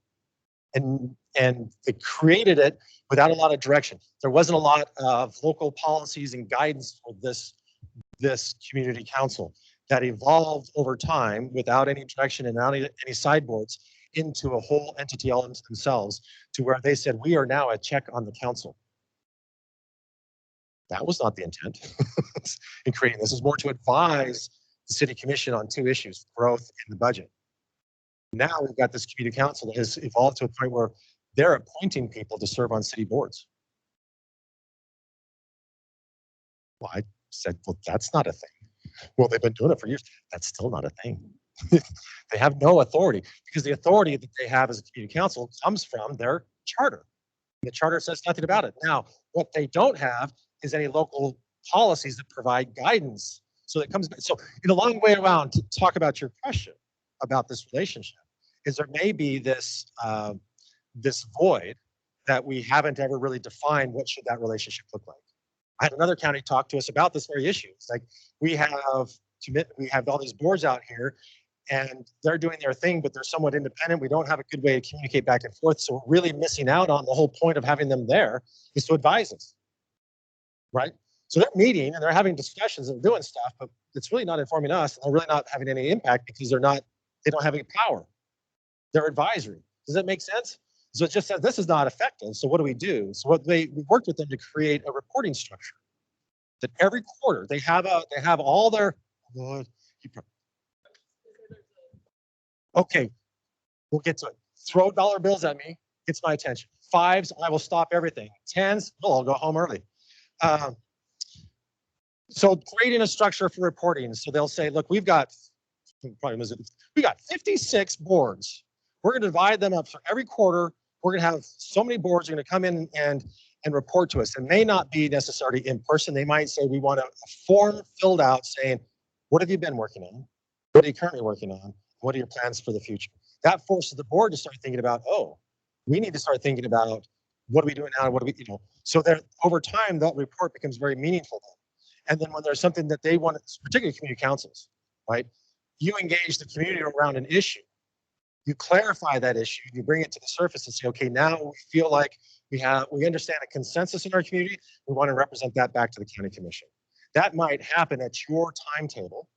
And they created it without a lot of direction. There wasn't a lot of local policies and guidance for this community council that evolved over time without any direction and without any sideboards into a whole entity all into themselves, to where they said, we are now a check on the council. That was not the intent in creating this. It was more to advise the city commission on 2 issues, growth and the budget. Now we've got this community council that has evolved to a point where they're appointing people to serve on city boards. Well, I said, well, that's not a thing. Well, they've been doing it for years. That's still not a thing. They have no authority, because the authority that they have as a community council comes from their charter. The charter says nothing about it. Now, what they don't have is any local policies that provide guidance. So it comes back. So in a long way around to talk about your question about this relationship, is there may be this this void that we haven't ever really defined. What should that relationship look like? I had another county talk to us about this very issue. It's like we have all these boards out here, and they're doing their thing, but they're somewhat independent. We don't have a good way to communicate back and forth. So we're really missing out on the whole point of having them there, is to advise us, right? So they're meeting and they're having discussions and doing stuff, but it's really not informing us. And they're really not having any impact because they don't have any power. They're advisory. Does that make sense? So it just says this is not effective. So what do we do? So we worked with them to create a reporting structure that every quarter they have all their. Okay, we'll get to it. Throw dollar bills at me, gets my attention. 5s, I will stop everything. 10s, well, I'll go home early. So creating a structure for reporting. So they'll say, look, we got 56 boards. We're going to divide them up. So every quarter, we're going to have so many boards are going to come in and report to us. It may not be necessarily in person. They might say, we want a form filled out saying, what have you been working on? What are you currently working on? What are your plans for the future? That forces the board to start thinking about, oh, we need to start thinking about what are we doing now? What do we, so that over time, that report becomes very meaningful then. And then when there's something that they want, particularly community councils, right? You engage the community around an issue. You clarify that issue, you bring it to the surface and say, okay, now we feel like we understand a consensus in our community. We want to represent that back to the county commission. That might happen at your timetable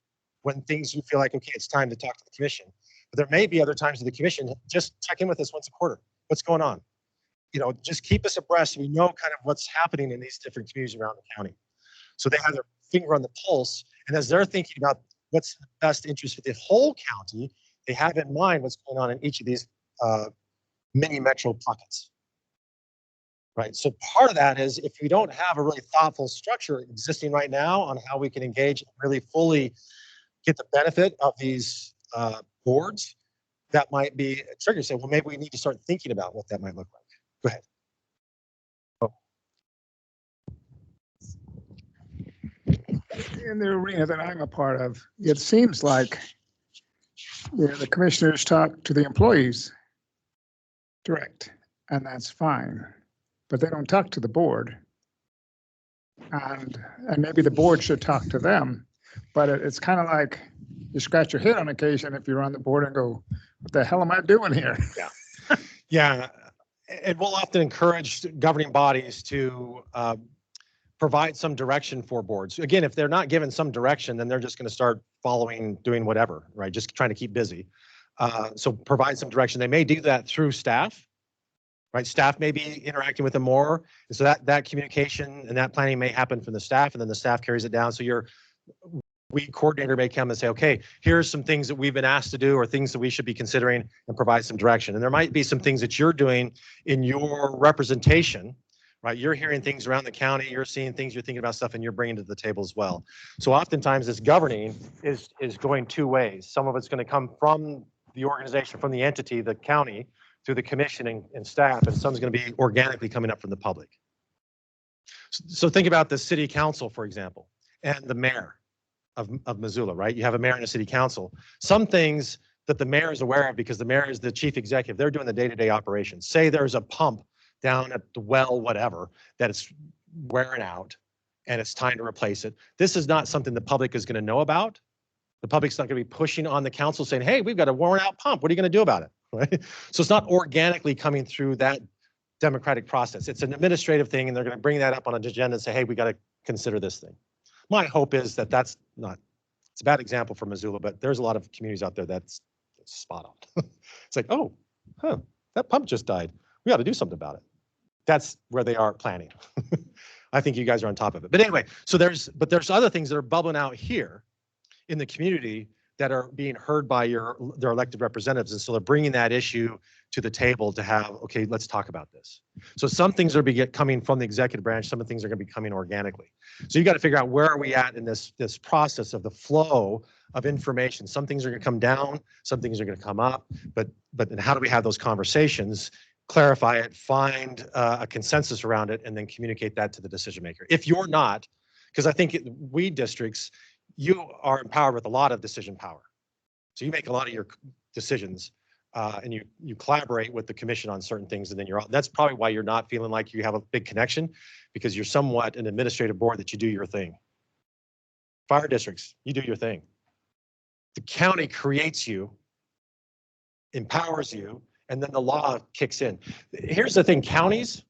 when things you feel like, okay, it's time to talk to the commission. But there may be other times of the commission, just check in with us once a quarter. What's going on? Just keep us abreast so we know kind of what's happening in these different communities around the county. So they have their finger on the pulse. And as they're thinking about what's the best interest for the whole county, they have in mind what's going on in each of these mini metro pockets. Right. So part of that is if we don't have a really thoughtful structure existing right now on how we can engage and really fully get the benefit of these boards, that might be a trigger. Say, well, maybe we need to start thinking about what that might look like. Go ahead. In the arena that I'm a part of, it seems like the commissioners talk to the employees direct, and that's fine, but they don't talk to the board. And maybe the board should talk to them, but it's kind of like you scratch your head on occasion if you're on the board and go, what the hell am I doing here? Yeah. Yeah. And we'll often encourage governing bodies to provide some direction for boards. Again, if they're not given some direction, then they're just going to start following, doing whatever, right? Just trying to keep busy. So provide some direction. They may do that through staff, right? Staff may be interacting with them more. And so that communication and that planning may happen from the staff, and then the staff carries it down. So your weed coordinator may come and say, okay, here's some things that we've been asked to do or things that we should be considering, and provide some direction. And there might be some things that you're doing in your representation, right? You're hearing things around the county, you're seeing things, you're thinking about stuff, and you're bringing to the table as well. So oftentimes this governing is going two ways. Some of it's going to come from the organization, from the entity, the county, through the commission and staff, and some's going to be organically coming up from the public. So think about the city council, for example, and the mayor of Missoula, right? You have a mayor and a city council. Some things that the mayor is aware of because the mayor is the chief executive, they're doing the day-to-day operations. Say there's a pump down at the well, whatever, that it's wearing out and it's time to replace it. This is not something the public is going to know about. The public's not going to be pushing on the council saying, hey, we've got a worn out pump. What are you going to do about it? Right? So it's not organically coming through that democratic process. It's an administrative thing, and they're going to bring that up on an agenda and say, hey, we got to consider this thing. My hope is that that's not, it's a bad example for Missoula, but there's a lot of communities out there that's spot on. It's like, oh, that pump just died. We ought to do something about it. That's where they are planning. I think you guys are on top of it. But anyway, so there's other things that are bubbling out here in the community that are being heard by their elected representatives. And so they're bringing that issue to the table to have, okay, let's talk about this. So some things are coming from the executive branch, some of the things are going to be coming organically. So you got to figure out where are we at in this process of the flow of information. Some things are going to come down, some things are going to come up, but then how do we have those conversations, clarify it, find a consensus around it, and then communicate that to the decision maker. If you're not, because I think weed districts, you are empowered with a lot of decision power. So you make a lot of your decisions and you collaborate with the commission on certain things, and then that's probably why you're not feeling like you have a big connection, because you're somewhat an administrative board that you do your thing. Fire districts, you do your thing. The county creates you, empowers you, and then the law kicks in. Here's the thing, counties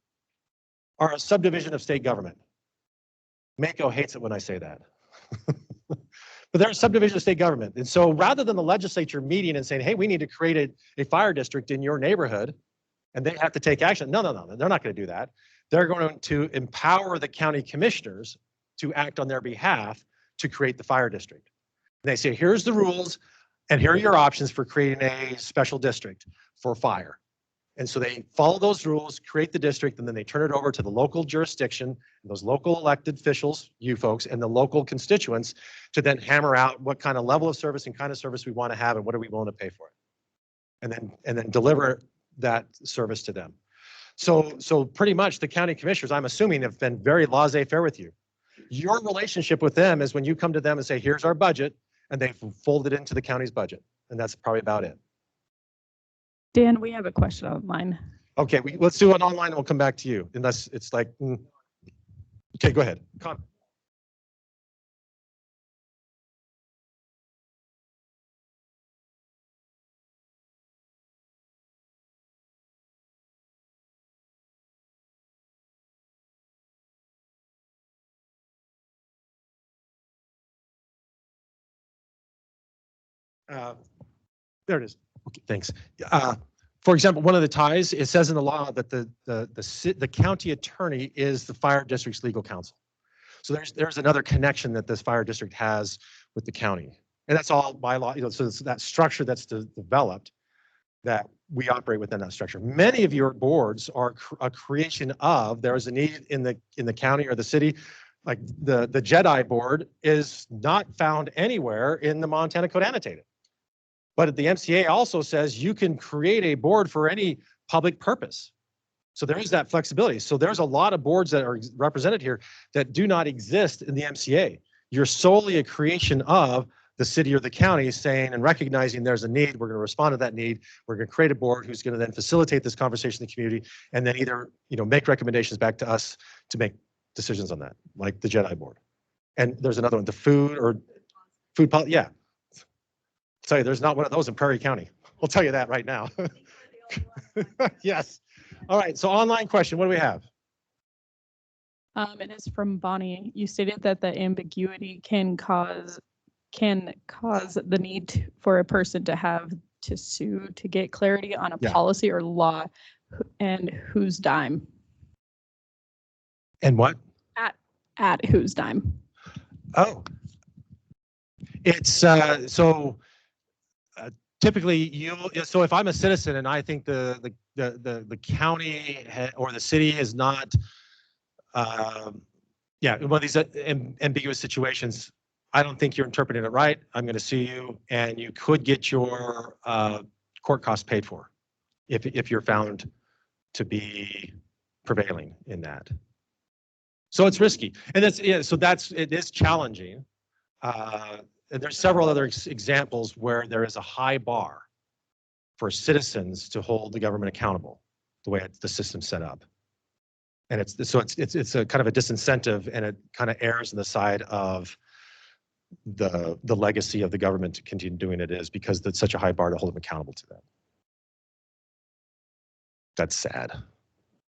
are a subdivision of state government. Mako hates it when I say that. But they're a subdivision of state government. And so rather than the legislature meeting and saying, hey, we need to create a fire district in your neighborhood, and they have to take action. No, they're not going to do that. They're going to empower the county commissioners to act on their behalf to create the fire district. And they say, here's the rules, and here are your options for creating a special district for fire. And so they follow those rules, create the district, and then they turn it over to the local jurisdiction, and those local elected officials, you folks, and the local constituents to then hammer out what kind of level of service and kind of service we want to have and what are we willing to pay for it. And then deliver that service to them. So pretty much the county commissioners, I'm assuming, have been very laissez-faire with you. Your relationship with them is when you come to them and say, here's our budget, and they've folded into the county's budget. And that's probably about it. Dan, we have a question online. Okay, let's do it online and we'll come back to you unless it's like, okay, go ahead. There it is. Okay, thanks. For example, one of the ties, it says in the law that the county attorney is the fire district's legal counsel. So there's another connection that this fire district has with the county. And that's all by law, so it's that structure that's developed that we operate within that structure. Many of your boards are a creation of, there is a need in the county or the city. Like the JEDI board is not found anywhere in the Montana Code Annotated. But the MCA also says you can create a board for any public purpose. So there is that flexibility. So there's a lot of boards that are represented here that do not exist in the MCA. You're solely a creation of the city or the county saying and recognizing there's a need. We're going to respond to that need. We're going to create a board who's going to then facilitate this conversation in the community and then either, make recommendations back to us to make decisions on that, like the JEDI board. And there's another one, the food policy. Yeah. I'll tell you, there's not one of those in Prairie County. We'll tell you that right now. Yes. All right. So online question, what do we have? It is from Bonnie. You stated that the ambiguity can cause the need for a person to have to sue to get clarity on a policy or law, and whose dime? And what? At whose dime? Oh, it's typically so if I'm a citizen and I think the county or the city is not, one of these ambiguous situations, I don't think you're interpreting it right. I'm going to sue you, and you could get your court costs paid for if you're found to be prevailing in that. So it's risky, and it is challenging. And there's several other examples where there is a high bar for citizens to hold the government accountable, the way the system's set up. And it's a kind of a disincentive, and it kind of errs on the side of the legacy of the government to continue doing it is because it's such a high bar to hold them accountable to that. That's sad.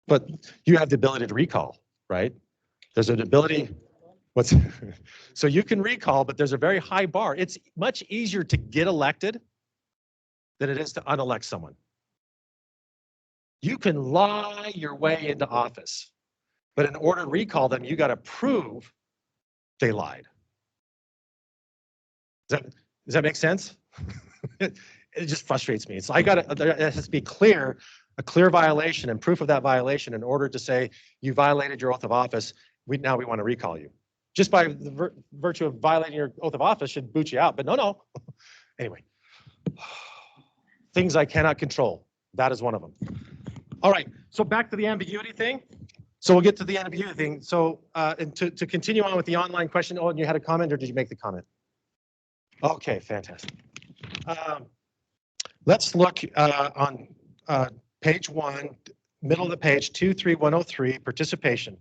But you have the ability to recall, right? There's an ability. So you can recall, but there's a very high bar. It's much easier to get elected than it is to unelect someone. You can lie your way into office, but in order to recall them, you got to prove they lied. Does that make sense? It just frustrates me. So there has to be a clear violation and proof of that violation in order to say you violated your oath of office. We want to recall you. Just by the virtue of violating your oath of office should boot you out, but no. Anyway, things I cannot control. That is one of them. All right, so back to the ambiguity thing. So we'll get to the ambiguity thing. So and to continue on with the online question, and you had a comment, or did you make the comment? Okay, fantastic. Let's look on page 1, middle of the page, 23103, participation.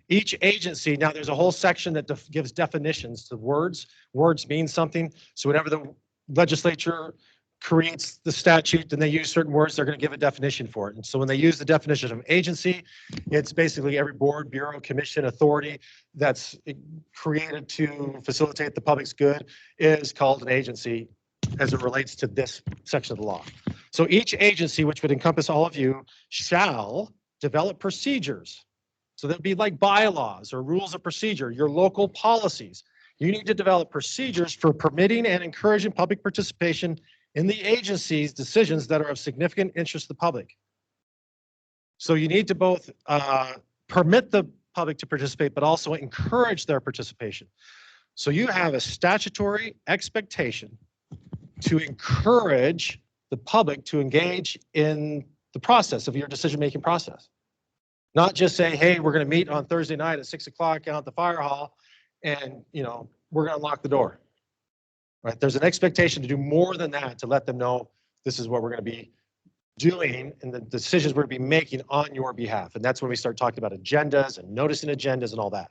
Each agency, now there's a whole section that gives definitions to words. Words mean something. So whenever the legislature creates the statute and they use certain words, they're going to give a definition for it. And so when they use the definition of agency, it's basically every board, bureau, commission, authority that's created to facilitate the public's good is called an agency as it relates to this section of the law. So each agency, which would encompass all of you, shall develop procedures. So that'd be like bylaws or rules of procedure, your local policies. You need to develop procedures for permitting and encouraging public participation in the agency's decisions that are of significant interest to the public. So you need to both permit the public to participate, but also encourage their participation. So you have a statutory expectation to encourage the public to engage in the process of your decision-making process. Not just say, hey, we're going to meet on Thursday night at 6 o'clock out at the fire hall and, you know, we're going to lock the door. Right? There's an expectation to do more than that, to let them know this is what we're going to be doing and the decisions we're going to be making on your behalf. And that's when we start talking about agendas and noticing agendas and all that.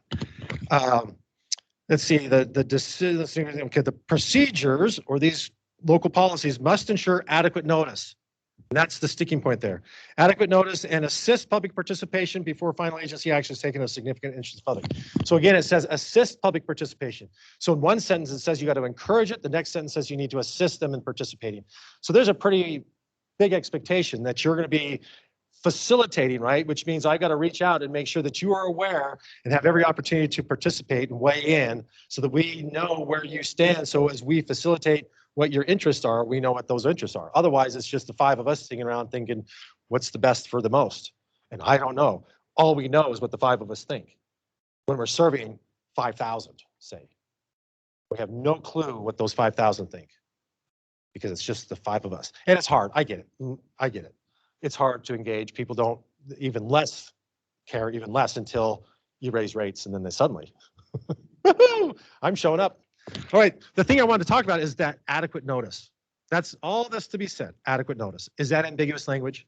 Let's see, the procedures or these local policies must ensure adequate notice. And that's the sticking point there. Adequate notice and assist public participation before final agency action is taken of significant interest to the public. So again, it says assist public participation. So in one sentence, it says you got to encourage it. The next sentence says you need to assist them in participating. So there's a pretty big expectation that you're going to be facilitating, right? Which means I got to reach out and make sure that you are aware and have every opportunity to participate and weigh in so that we know where you stand. So as we facilitate what your interests are, we know what those interests are. Otherwise, it's just the five of us sitting around thinking, what's the best for the most? And I don't know. All we know is what the five of us think. When we're serving 5,000, say, we have no clue what those 5,000 think because it's just the five of us. And it's hard. I get it. I get it. It's hard to engage. People don't even less care, even less until you raise rates and then they suddenly, I'm showing up. All right, the thing I wanted to talk about is that adequate notice. That's all this to be said, adequate notice. Is that ambiguous language?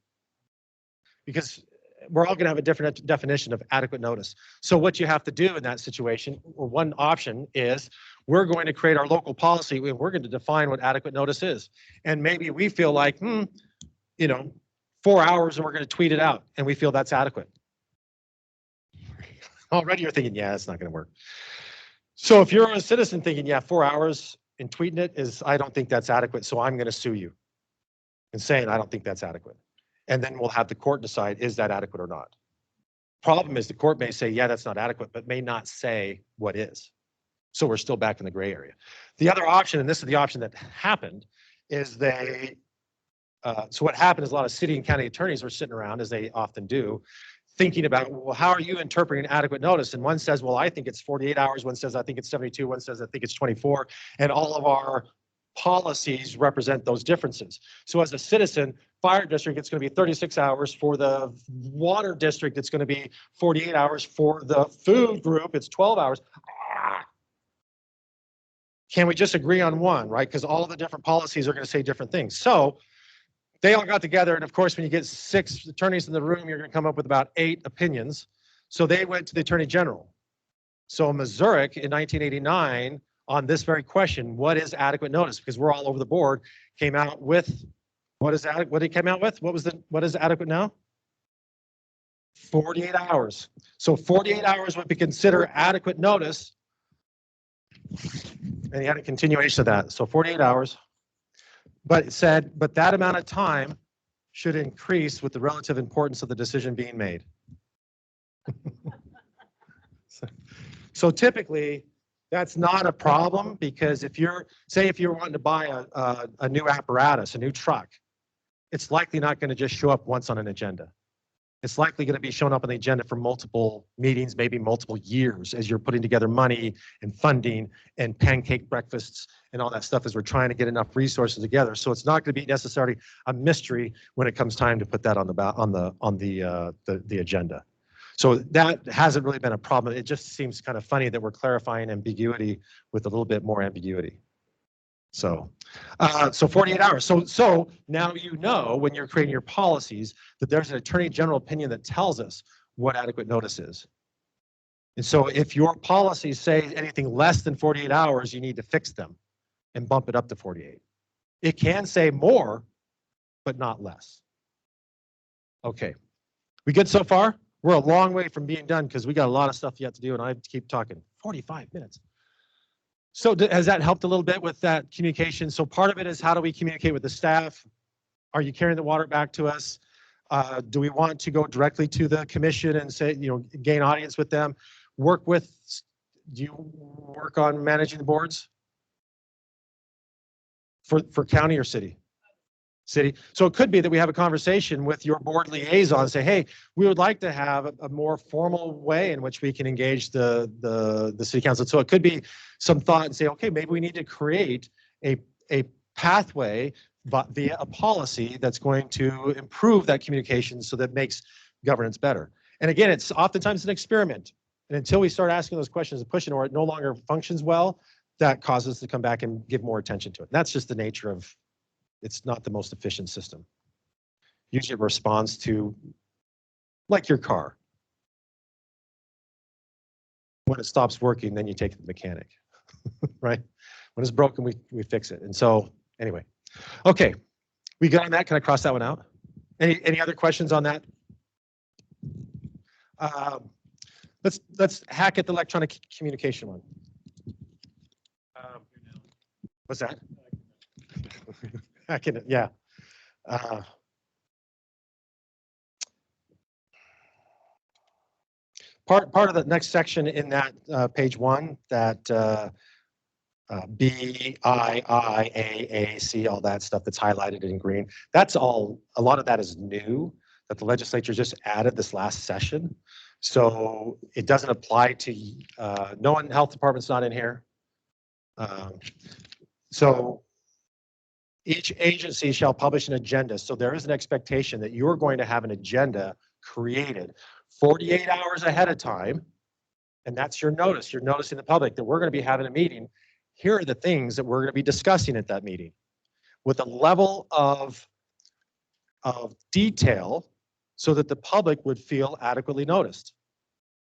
Because we're all gonna have a different definition of adequate notice. So what you have to do in that situation, or one option is, we're going to create our local policy and we're going to define what adequate notice is. And maybe we feel like, you know, 4 hours and we're going to tweet it out and we feel that's adequate. Already you're thinking, yeah, it's not going to work. So if you're a citizen thinking, yeah, 4 hours and tweeting it is, I don't think that's adequate, so I'm going to sue you and saying, I don't think that's adequate. And then we'll have the court decide, is that adequate or not? Problem is the court may say, yeah, that's not adequate, but may not say what is. So we're still back in the gray area. The other option, and this is the option that happened, is they, so what happened is a lot of city and county attorneys were sitting around, as they often do, thinking about, well, how are you interpreting adequate notice? And one says, well, I think it's 48 hours. One says, I think it's 72. One says, I think it's 24. And all of our policies represent those differences. So as a citizen, fire district, it's going to be 36 hours. For the water district, it's going to be 48 hours. For the food group, it's 12 hours. Can we just agree on one, right? Because all of the different policies are going to say different things. So they all got together, and of course, when you get 6 attorneys in the room, you're going to come up with about 8 opinions. So they went to the Attorney General. So Missouri in 1989, on this very question, what is adequate notice? Because we're all over the board, came out with, what is adequate? What did it come out with? What is adequate now? 48 hours. So 48 hours would be considered adequate notice. And you had a continuation of that. So 48 hours. But it said, but that amount of time should increase with the relative importance of the decision being made. So typically, that's not a problem, because if you're, say if you're wanting to buy a new apparatus, a new truck, it's likely not going to just show up once on an agenda. It's likely going to be showing up on the agenda for multiple meetings, maybe multiple years, as you're putting together money and funding and pancake breakfasts and all that stuff, as we're trying to get enough resources together. So it's not going to be necessarily a mystery when it comes time to put that on the agenda. So that hasn't really been a problem. It just seems kind of funny that we're clarifying ambiguity with a little bit more ambiguity. So 48 hours. So now you know, when you're creating your policies, that there's an Attorney General opinion that tells us what adequate notice is. And so if your policies say anything less than 48 hours, you need to fix them and bump it up to 48. It can say more, but not less. Okay, we good so far? We're a long way from being done, because we got a lot of stuff yet to do, and I keep talking. 45 minutes. So has that helped a little bit with that communication? So part of it is, how do we communicate with the staff? Are you carrying the water back to us? Do we want to go directly to the commission and say, you know, gain audience with them? Do you work on managing the boards? For county or city? city. So it could be that we have a conversation with your board liaison, say, hey, we would like to have a more formal way in which we can engage the city council. So it could be some thought and say, okay, maybe we need to create a pathway via a policy that's going to improve that communication so that makes governance better. And again, it's oftentimes an experiment. And until we start asking those questions and pushing, or it no longer functions well, that causes us to come back and give more attention to it. And that's just the nature of, it's not the most efficient system. Usually it responds to, like your car. When it stops working, then you take it to the mechanic, right? When it's broken, we fix it. And so anyway, okay, we got on that. Can I cross that one out? Any other questions on that? Let's hack at the electronic communication one. What's that? Hacking it, yeah. Part of the next section in that page 1, that B, I, A, A, C, all that stuff that's highlighted in green. That's all, a lot of that is new that the legislature just added this last session. So it doesn't apply to, no one, health department's not in here. So each agency shall publish an agenda. So there is an expectation that you're going to have an agenda created 48 hours ahead of time. And that's your notice. You're noticing the public that we're going to be having a meeting. Here are the things that we're going to be discussing at that meeting with a level of detail so that the public would feel adequately noticed.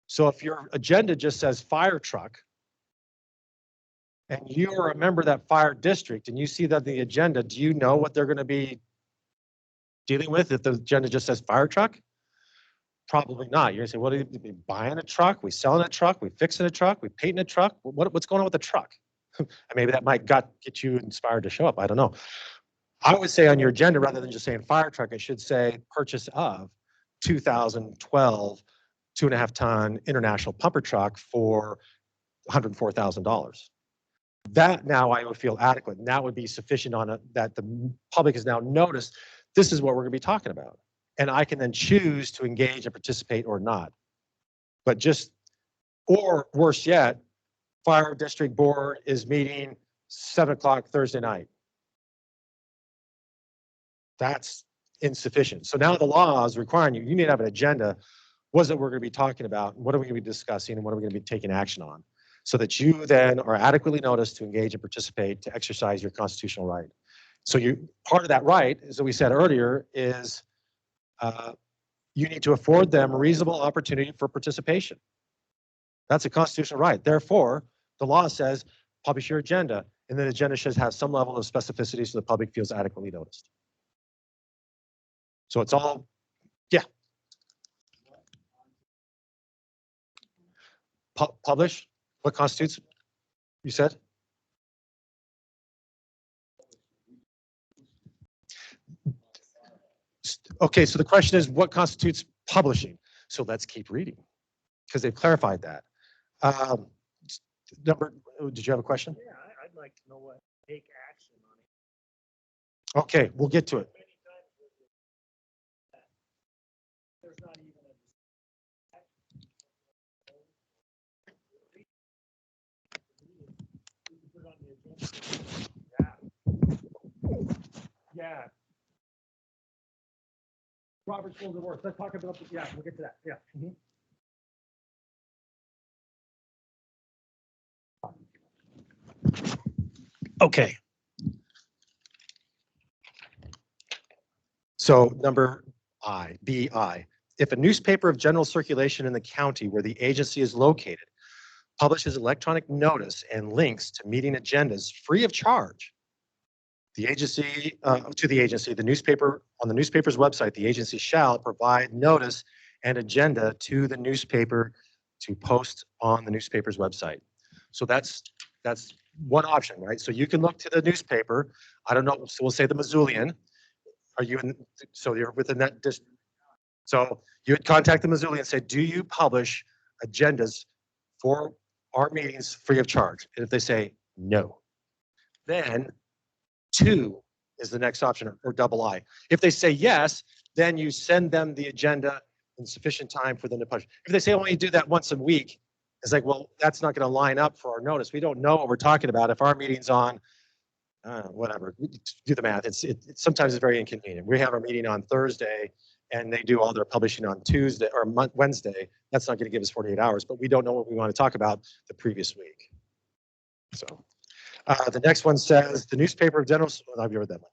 So if your agenda just says fire truck, and you are a member of that fire district and you see that in the agenda, do you know what they're going to be dealing with if the agenda just says fire truck? Probably not. You're going to say, what are we buying a truck? We selling a truck? We fixing a truck? We painting a truck? What's going on with the truck? And maybe that might get you inspired to show up. I don't know. I would say on your agenda, rather than just saying fire truck, I should say purchase of 2012 2.5 ton international pumper truck for $104,000. That now I would feel adequate. And that would be sufficient on it, that the public has now noticed this is what we're going to be talking about. And I can then choose to engage and participate or not. But just, or worse yet, fire district board is meeting 7 o'clock Thursday night. That's insufficient. So now the law is requiring you need to have an agenda. What is it we're going to be talking about? What are we going to be discussing? And what are we going to be taking action on? So that you then are adequately noticed to engage and participate, to exercise your constitutional right. So part of that right, as we said earlier, is you need to afford them a reasonable opportunity for participation. That's a constitutional right. Therefore, the law says publish your agenda, and then the agenda should have some level of specificity so the public feels adequately noticed. So it's all, yeah. Publish. What constitutes, you said? Okay, so the question is what constitutes publishing? So let's keep reading because they've clarified that. Did you have a question? Yeah, I'd like to know what take action on it. Okay, we'll get to it. There's not even Yeah. Robert's Rules of Order. Let's talk about, yeah, we'll get to that. Yeah. Okay. So number BI. If a newspaper of general circulation in the county where the agency is located publishes electronic notice and links to meeting agendas free of charge, the agency, the newspaper, on the newspaper's website, the agency shall provide notice and agenda to the newspaper to post on the newspaper's website. So that's one option, right? So you can look to the newspaper. I don't know, so we'll say the Missoulian. Are you in, so you're within that district. So you would contact the Missoulian and say, do you publish agendas for our meetings free of charge? And if they say no, then 2, is the next option, or double I. If they say yes, then you send them the agenda in sufficient time for them to publish. If they say, I want you to do that once a week, it's like, well, that's not going to line up for our notice. We don't know what we're talking about. If our meeting's on, whatever, do the math. It's sometimes it's very inconvenient. We have our meeting on Thursday and they do all their publishing on Tuesday or Wednesday. That's not going to give us 48 hours, but we don't know what we want to talk about the previous week. So the next one says the newspaper of general, I've read that one.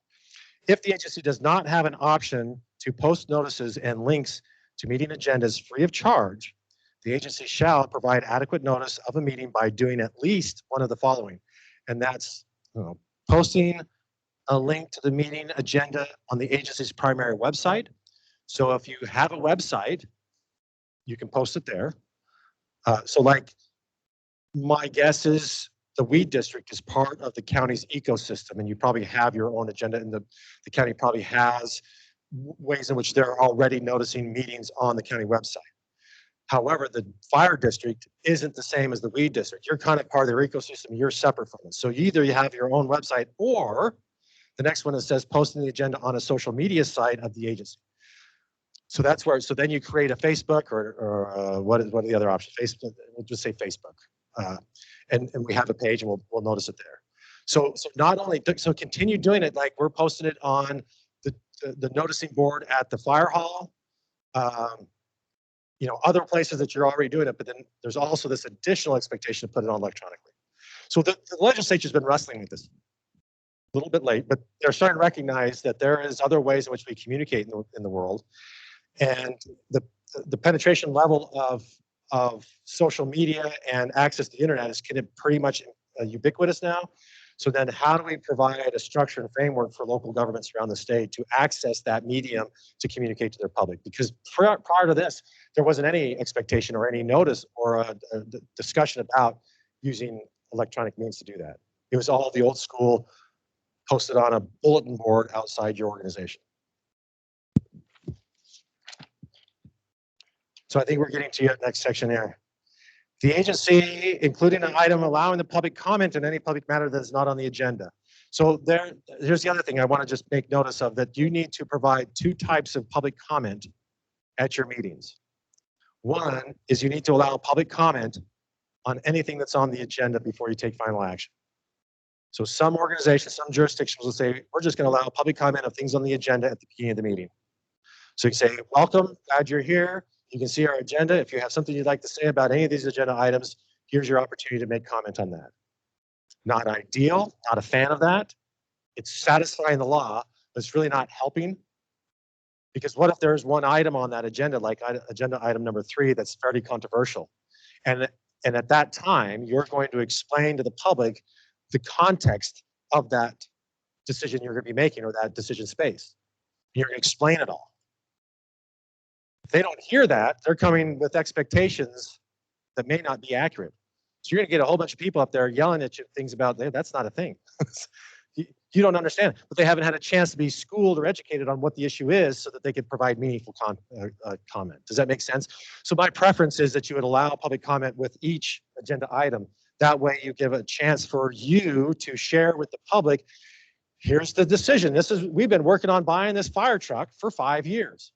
If the agency does not have an option to post notices and links to meeting agendas free of charge, the agency shall provide adequate notice of a meeting by doing at least one of the following. And that's posting a link to the meeting agenda on the agency's primary website. So if you have a website, you can post it there. So like my guess is the Weed District is part of the county's ecosystem, and you probably have your own agenda, and the county probably has ways in which they're already noticing meetings on the county website. However, the fire district isn't the same as the Weed District. You're kind of part of their ecosystem. You're separate from it. So either you have your own website, or the next one that says posting the agenda on a social media site of the agency. So that's where, so then you create a Facebook or what are the other options? Facebook, we'll just say Facebook. And we have a page and we'll notice it there. So not only, so continue doing it, like we're posting it on the noticing board at the fire hall, other places that you're already doing it, but then there's also this additional expectation to put it on electronically. So the legislature's been wrestling with this a little bit late, but they're starting to recognize that there is other ways in which we communicate in the world. And the penetration level of social media and access to the internet is pretty much ubiquitous now. So then how do we provide a structure and framework for local governments around the state to access that medium to communicate to their public? Because prior to this, there wasn't any expectation or any notice or a discussion about using electronic means to do that. It was all the old school posted on a bulletin board outside your organization. So I think we're getting to your next section here. The agency, including an item allowing the public comment in any public matter that is not on the agenda. So here's the other thing I want to just make notice of, that you need to provide two types of public comment at your meetings. One is you need to allow public comment on anything that's on the agenda before you take final action. So some organizations, some jurisdictions will say, we're just going to allow public comment of things on the agenda at the beginning of the meeting. So you say, welcome, glad you're here. You can see our agenda. If you have something you'd like to say about any of these agenda items, here's your opportunity to make comment on that. Not ideal, not a fan of that. It's satisfying the law, but it's really not helping. Because what if there's one item on that agenda, like agenda item number 3, that's fairly controversial? And at that time, you're going to explain to the public the context of that decision you're going to be making, or that decision space. You're going to explain it all. If they don't hear that, they're coming with expectations that may not be accurate. So you're going to get a whole bunch of people up there yelling at you things about, that's not a thing. You don't understand, but they haven't had a chance to be schooled or educated on what the issue is so that they could provide meaningful comment. Does that make sense? So my preference is that you would allow public comment with each agenda item. That way you give a chance for you to share with the public, here's the decision. We've been working on buying this fire truck for 5 years.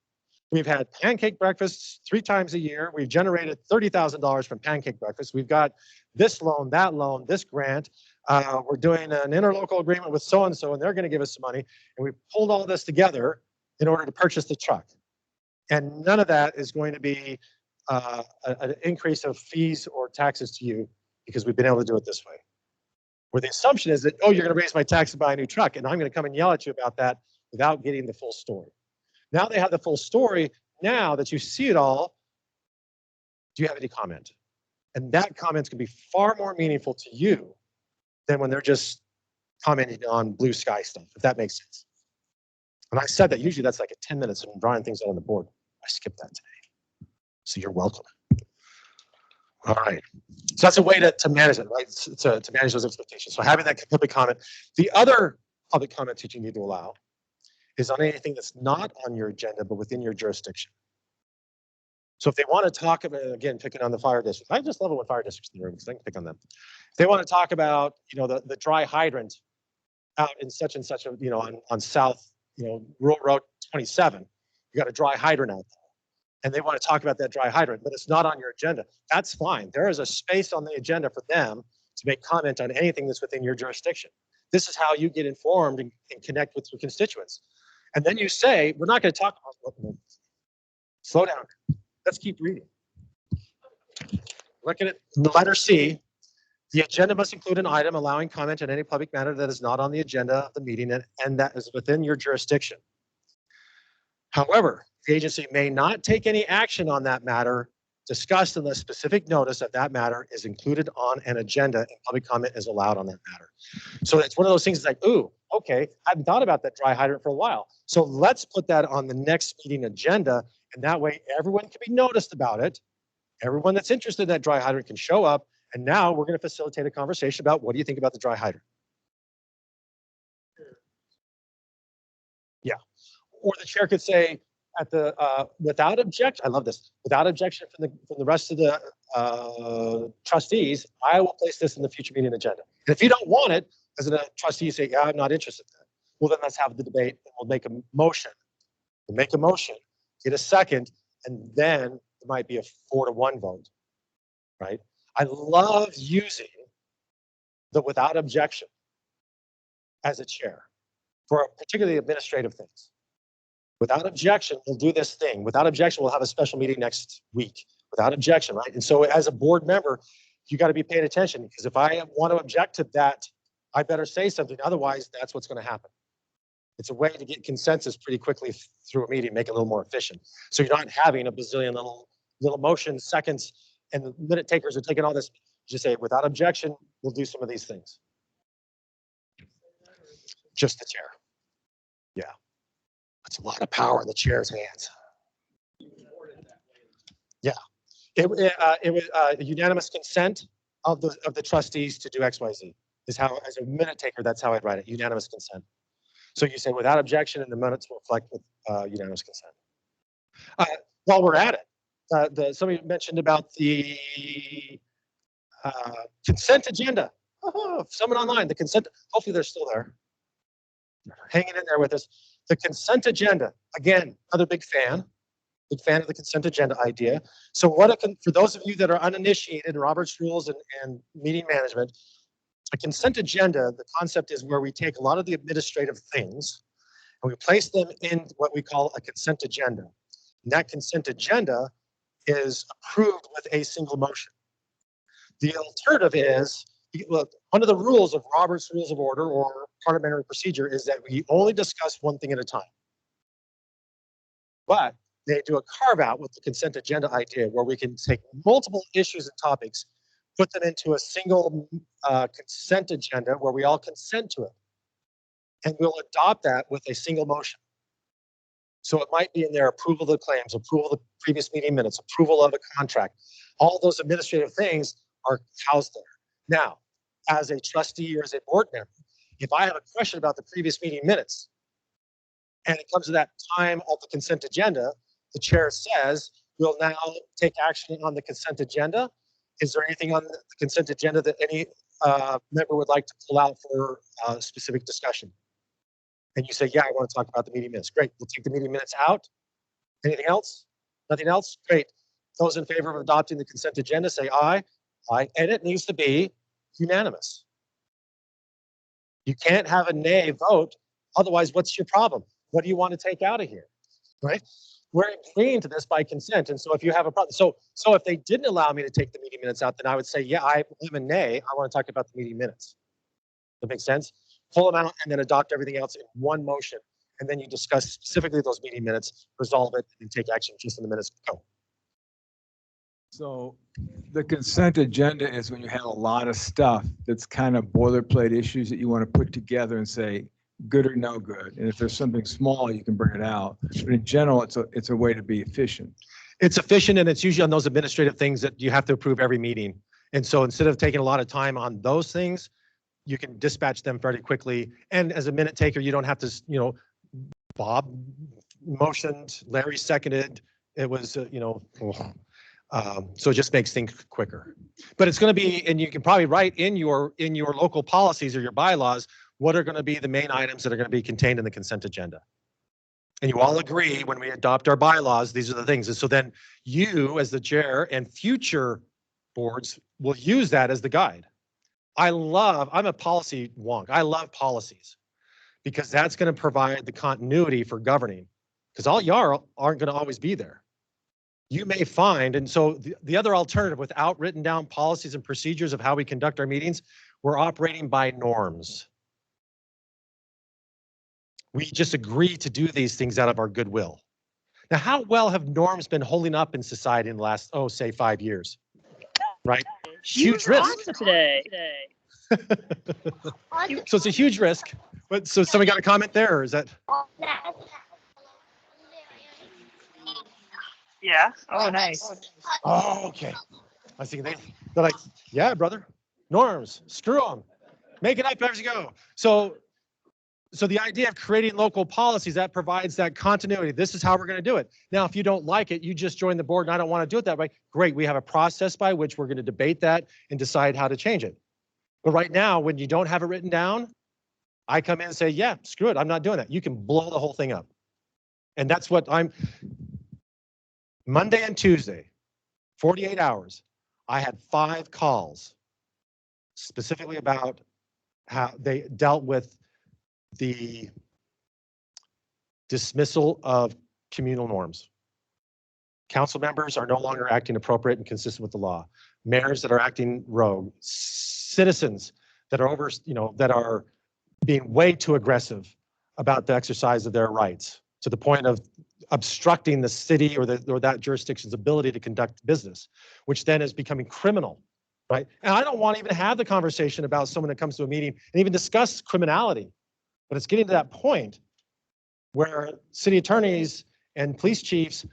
We've had pancake breakfasts 3 times a year. We've generated $30,000 from pancake breakfast. We've got this loan, that loan, this grant. We're doing an interlocal agreement with so-and-so, and they're going to give us some money. And we've pulled all this together in order to purchase the truck. And none of that is going to be an increase of fees or taxes to you, because we've been able to do it this way. Where the assumption is that, oh, you're going to raise my tax to buy a new truck, and I'm going to come and yell at you about that without getting the full story. Now they have the full story. Now that you see it all, do you have any comment? And that comment can be far more meaningful to you than when they're just commenting on blue sky stuff, if that makes sense. And I said that usually that's like 10 minutes of drawing things out on the board. I skipped that today. So you're welcome. All right. So that's a way to manage it, right? To manage those expectations. So having that public comment. The other public comment that you need to allow is on anything that's not on your agenda, but within your jurisdiction. So if they want to talk about, again, picking on the fire district, I just love it when fire districts in the room, because I can pick on them. If they want to talk about, the dry hydrant out in such and such a, on South, Rural Road 27, you got a dry hydrant out there. And they want to talk about that dry hydrant, but it's not on your agenda. That's fine. There is a space on the agenda for them to make comment on anything that's within your jurisdiction. This is how you get informed and connect with your constituents. And then you say, we're not going to talk about, slow down. Let's keep reading. Look at it, the letter C. The agenda must include an item allowing comment on any public matter that is not on the agenda of the meeting and that is within your jurisdiction. However, the agency may not take any action on that matter discussed unless specific notice of that matter is included on an agenda and public comment is allowed on that matter. So it's one of those things that's like, ooh, okay, I haven't thought about that dry hydrant for a while. So let's put that on the next meeting agenda, and that way everyone can be noticed about it. Everyone that's interested in that dry hydrant can show up, and now we're going to facilitate a conversation about what do you think about the dry hydrant? Yeah. Or the chair could say at the without objection, I love this, without objection from the rest of the trustees, I will place this in the future meeting agenda. And if you don't want it, as a trustee, you say, yeah, I'm not interested in that. Well, then let's have the debate and we'll make a motion. We'll make a motion, get a second, and then it might be a 4-to-1 vote, right? I love using the without objection as a chair for particularly administrative things. Without objection, we'll do this thing. Without objection, we'll have a special meeting next week. Without objection, right? And so as a board member, you got to be paying attention because if I want to object to that, I better say something. Otherwise, that's what's going to happen. It's a way to get consensus pretty quickly through a meeting, make it a little more efficient. So you're not having a bazillion little motions, seconds, and the minute takers are taking all this. Just say, without objection, we'll do some of these things. Just the chair. Yeah. It's a lot of power in the chair's hands. Yeah. It was unanimous consent of the trustees to do X, Y, Z. Is how, as a minute taker, that's how I'd write it. Unanimous consent. So you say without objection, and the minutes will reflect with unanimous consent. While we're at it, somebody mentioned about the consent agenda. Oh, someone online, the consent. Hopefully they're still there, hanging in there with us. The consent agenda. Again, another big fan of the consent agenda idea. So for those of you that are uninitiated in Robert's rules and meeting management, a consent agenda, the concept is where we take a lot of the administrative things and we place them in what we call a consent agenda. And that consent agenda is approved with a single motion. The alternative is, look, one of the rules of Robert's Rules of Order or parliamentary procedure is that we only discuss one thing at a time. But they do a carve out with the consent agenda idea where we can take multiple issues and topics, put them into a single consent agenda where we all consent to it. And we'll adopt that with a single motion. So it might be in there approval of the claims, approval of the previous meeting minutes, approval of a contract. All those administrative things are housed there. Now, as a trustee or as a board member, if I have a question about the previous meeting minutes and it comes to that time of the consent agenda, the chair says, we'll now take action on the consent agenda. Is there anything on the consent agenda that any member would like to pull out for specific discussion? And you say, yeah, I want to talk about the meeting minutes. Great, we'll take the meeting minutes out. Anything else? Nothing else? Great. Those in favor of adopting the consent agenda say aye. Aye, and it needs to be unanimous. You can't have a nay vote. Otherwise, what's your problem? What do you want to take out of here, right? We're agreeing to this by consent. And so if you have a problem, so if they didn't allow me to take the meeting minutes out, then I would say, yeah, I am a nay. I want to talk about the meeting minutes. That makes sense? Pull them out and then adopt everything else in one motion. And then you discuss specifically those meeting minutes, resolve it, and take action just in the minutes. Go. So the consent agenda is when you have a lot of stuff that's kind of boilerplate issues that you want to put together and say, good or no good. And if there's something small, you can bring it out. But in general, it's a way to be efficient. It's efficient, and it's usually on those administrative things that you have to approve every meeting. And so instead of taking a lot of time on those things, you can dispatch them fairly quickly. And as a minute taker, you don't have to, Bob motioned, Larry seconded. It was, so it just makes things quicker. But it's going to be, and you can probably write in your local policies or your bylaws what are going to be the main items that are going to be contained in the consent agenda. And you all agree when we adopt our bylaws, these are the things. And so then you as the chair and future boards will use that as the guide. I'm a policy wonk. I love policies because that's going to provide the continuity for governing, because all y'all aren't going to always be there. You may find, and so the other alternative without written down policies and procedures of how we conduct our meetings, we're operating by norms. We just agree to do these things out of our goodwill. Now, how well have norms been holding up in society in the last, say 5 years, right? Huge risk. Today. So it's a huge risk. But so somebody got a comment there, or is that? Yeah. Oh, nice. Oh, okay. I was thinking they're like, yeah, brother, norms, screw them, make it up as you go. So the idea of creating local policies, that provides that continuity. This is how we're going to do it. Now, if you don't like it, you just join the board and I don't want to do it that way. Great. We have a process by which we're going to debate that and decide how to change it. But right now, when you don't have it written down, I come in and say, yeah, screw it. I'm not doing that. You can blow the whole thing up. And that's what Monday and Tuesday, 48 hours, I had 5 calls specifically about how they dealt with the dismissal of communal norms. Council members are no longer acting appropriate and consistent with the law. Mayors that are acting rogue, citizens that are that are being way too aggressive about the exercise of their rights to the point of obstructing the city or that jurisdiction's ability to conduct business, which then is becoming criminal, right? And I don't want to even have the conversation about someone that comes to a meeting and even discuss criminality, but it's getting to that point where city attorneys and police chiefs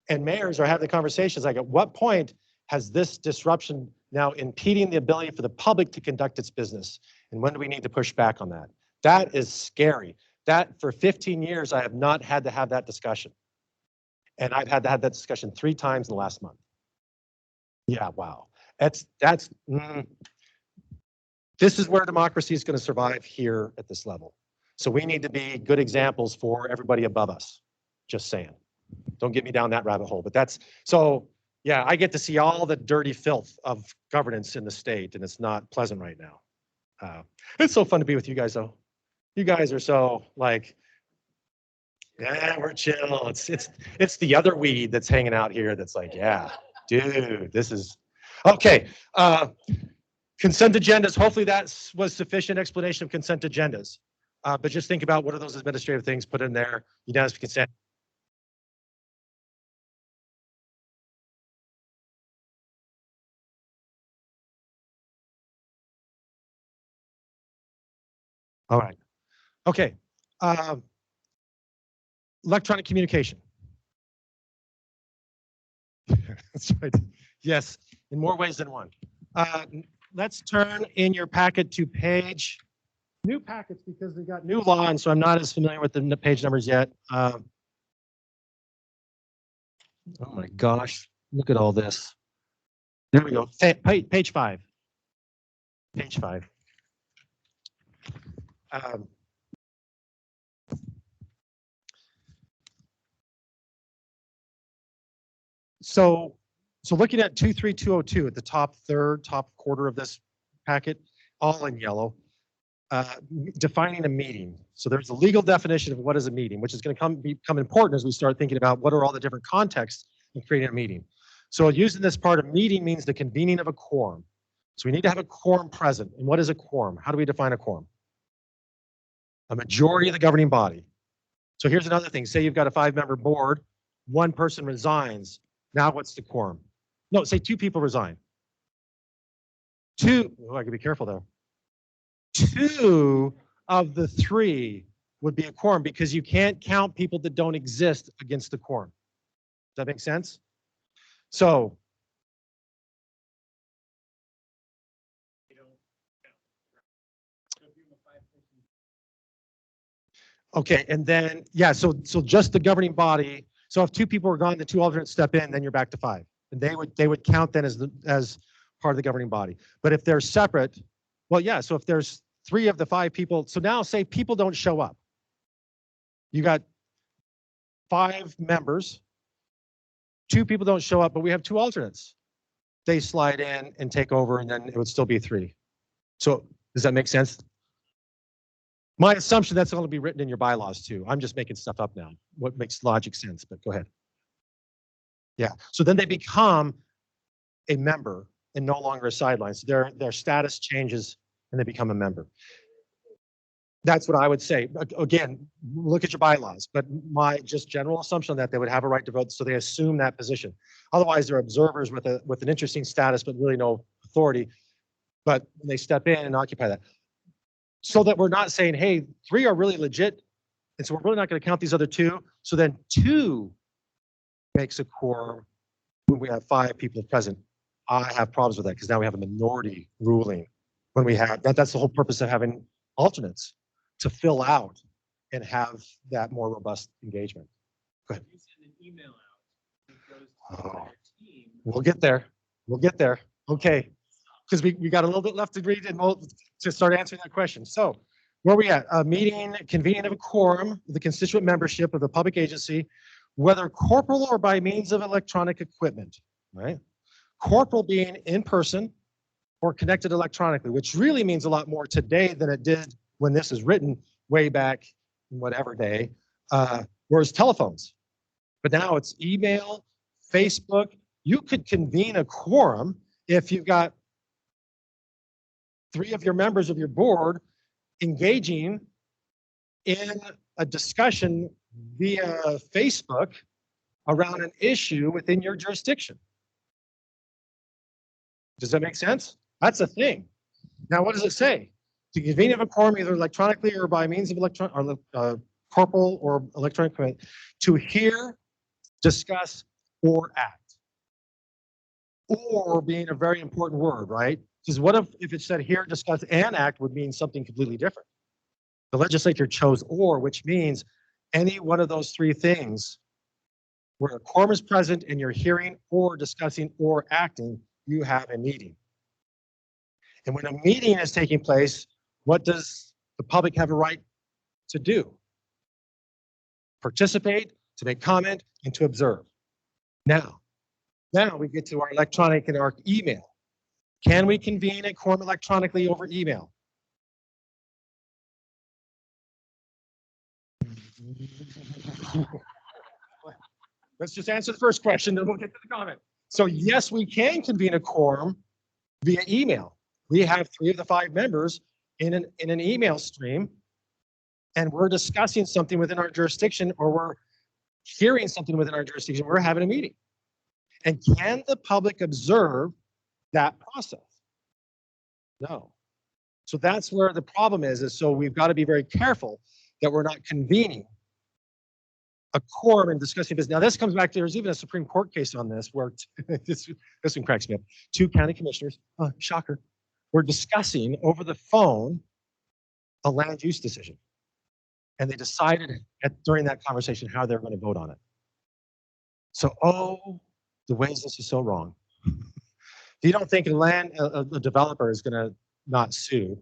and mayors are having the conversations like, at what point has this disruption now impeding the ability for the public to conduct its business? And when do we need to push back on that? That is scary. That for 15 years, I have not had to have that discussion. And I've had to have that discussion 3 times in the last month. Yeah, wow. This is where democracy is going to survive here at this level. So we need to be good examples for everybody above us. Just saying. Don't get me down that rabbit hole. But yeah, I get to see all the dirty filth of governance in the state, and it's not pleasant right now. It's so fun to be with you guys, though. You guys are so like, yeah, we're chill. It's the other weed that's hanging out here that's like, yeah, dude, this is okay. Consent agendas. Hopefully that was sufficient explanation of consent agendas. But just think about what are those administrative things put in there. Unanimous consent. All right. Okay. Electronic communication. That's right. Yes, in more ways than one. Let's turn in your packet to new packets because we got new law, and so I'm not as familiar with the page numbers yet. Oh my gosh, look at all this. There we go. Page 5. Page 5. So looking at 23202 at the top quarter of this packet, all in yellow, defining a meeting. So there's a legal definition of what is a meeting, which is going to become important as we start thinking about what are all the different contexts in creating a meeting. So using this part, a meeting means the convening of a quorum. So we need to have a quorum present. And what is a quorum? How do we define a quorum? A majority of the governing body. So here's another thing. Say you've got a 5-member board, one person resigns. Now what's the quorum? No, say 2 people resign. 2, oh, I gotta be careful though. 2 of the 3 would be a quorum because you can't count people that don't exist against the quorum. Does that make sense? So okay, and then yeah, so just the governing body. So if 2 people are gone, the 2 alternates step in, then you're back to 5, and they would count then as part of the governing body. But if they're separate, well, yeah. So if there's 3 of the 5 people. So now say people don't show up. You got 5 members, 2 people don't show up, but we have 2 alternates. They slide in and take over, and then it would still be 3. So does that make sense? My assumption that's going to be written in your bylaws too. I'm just making stuff up now. What makes logic sense, but go ahead. Yeah, so then they become a member and no longer a sideline. So their status changes and they become a member. That's what I would say. Again, look at your bylaws, but my just general assumption that they would have a right to vote, so they assume that position. Otherwise, they're observers with an interesting status, but really no authority. But they step in and occupy that. So that we're not saying, hey, 3 are really legit, and so we're really not going to count these other 2. So then 2 makes a quorum when we have 5 people present. I have problems with that because now we have a minority ruling when we have that. That's the whole purpose of having alternates, to fill out and have that more robust engagement. Go ahead. You send an email out, it goes to the entire team. We'll get there. We'll get there. Okay. Because we got a little bit left to read and we'll to start answering that question. So where are we at? A meeting, convening of a quorum, the constituent membership of the public agency, whether corporal or by means of electronic equipment, right? Corporal being in person or connected electronically, which really means a lot more today than it did when this is written way back in whatever day, whereas telephones. But now it's email, Facebook. You could convene a quorum if you've got 3 of your members of your board engaging in a discussion via Facebook around an issue within your jurisdiction. Does that make sense? That's a thing. Now, what does it say? To convene of a quorum either electronically or by means of corporal or electronic equipment, to hear, discuss, or act. Or being a very important word, right? Because what if it said hear, discuss, and act would mean something completely different. The legislature chose or, which means any one of those 3 things where a quorum is present and you're hearing or discussing or acting, you have a meeting. And when a meeting is taking place, what does the public have a right to do? Participate, to make comment, and to observe. Now we get to our electronic and our email. Can we convene a quorum electronically over email? Let's just answer the first question, then we'll get to the comment. So yes, we can convene a quorum via email. We have 3 of the 5 members in an email stream, and we're discussing something within our jurisdiction, or we're hearing something within our jurisdiction. We're having a meeting. And can the public observe that process? No. So that's where the problem is so we've got to be very careful that we're not convening a quorum and discussing business. Now this comes back to, there's even a Supreme Court case on this where this one cracks me up. 2 county commissioners, shocker, were discussing over the phone a land use decision. And they decided during that conversation how they're going to vote on it. So, the ways this is so wrong. You don't think a developer is going to not sue.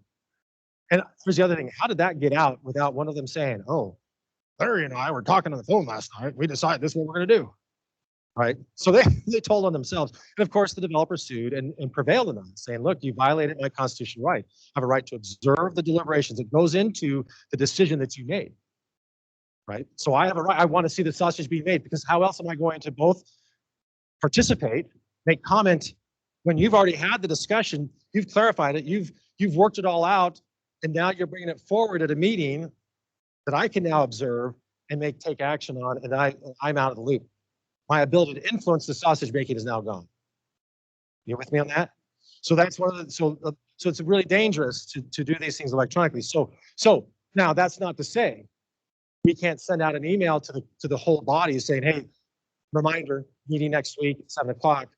And here's the other thing. How did that get out without one of them saying, oh, Larry and I were talking on the phone last night. We decided this is what we're going to do. Right? So they told on themselves. And of course, the developer sued and prevailed on them, saying, look, you violated my constitutional right. I have a right to observe the deliberations. It goes into the decision that you made. Right? So I have a right. I want to see the sausage being made, because how else am I going to both participate, make comment when you've already had the discussion, you've clarified it, you've worked it all out, and now you're bringing it forward at a meeting that I can now observe and take action on, and I'm out of the loop. My ability to influence the sausage making is now gone. You with me on that? So that's one of the, so it's really dangerous to do these things electronically. So now that's not to say we can't send out an email to the whole body saying, hey, reminder, meeting next week at 7 o'clock,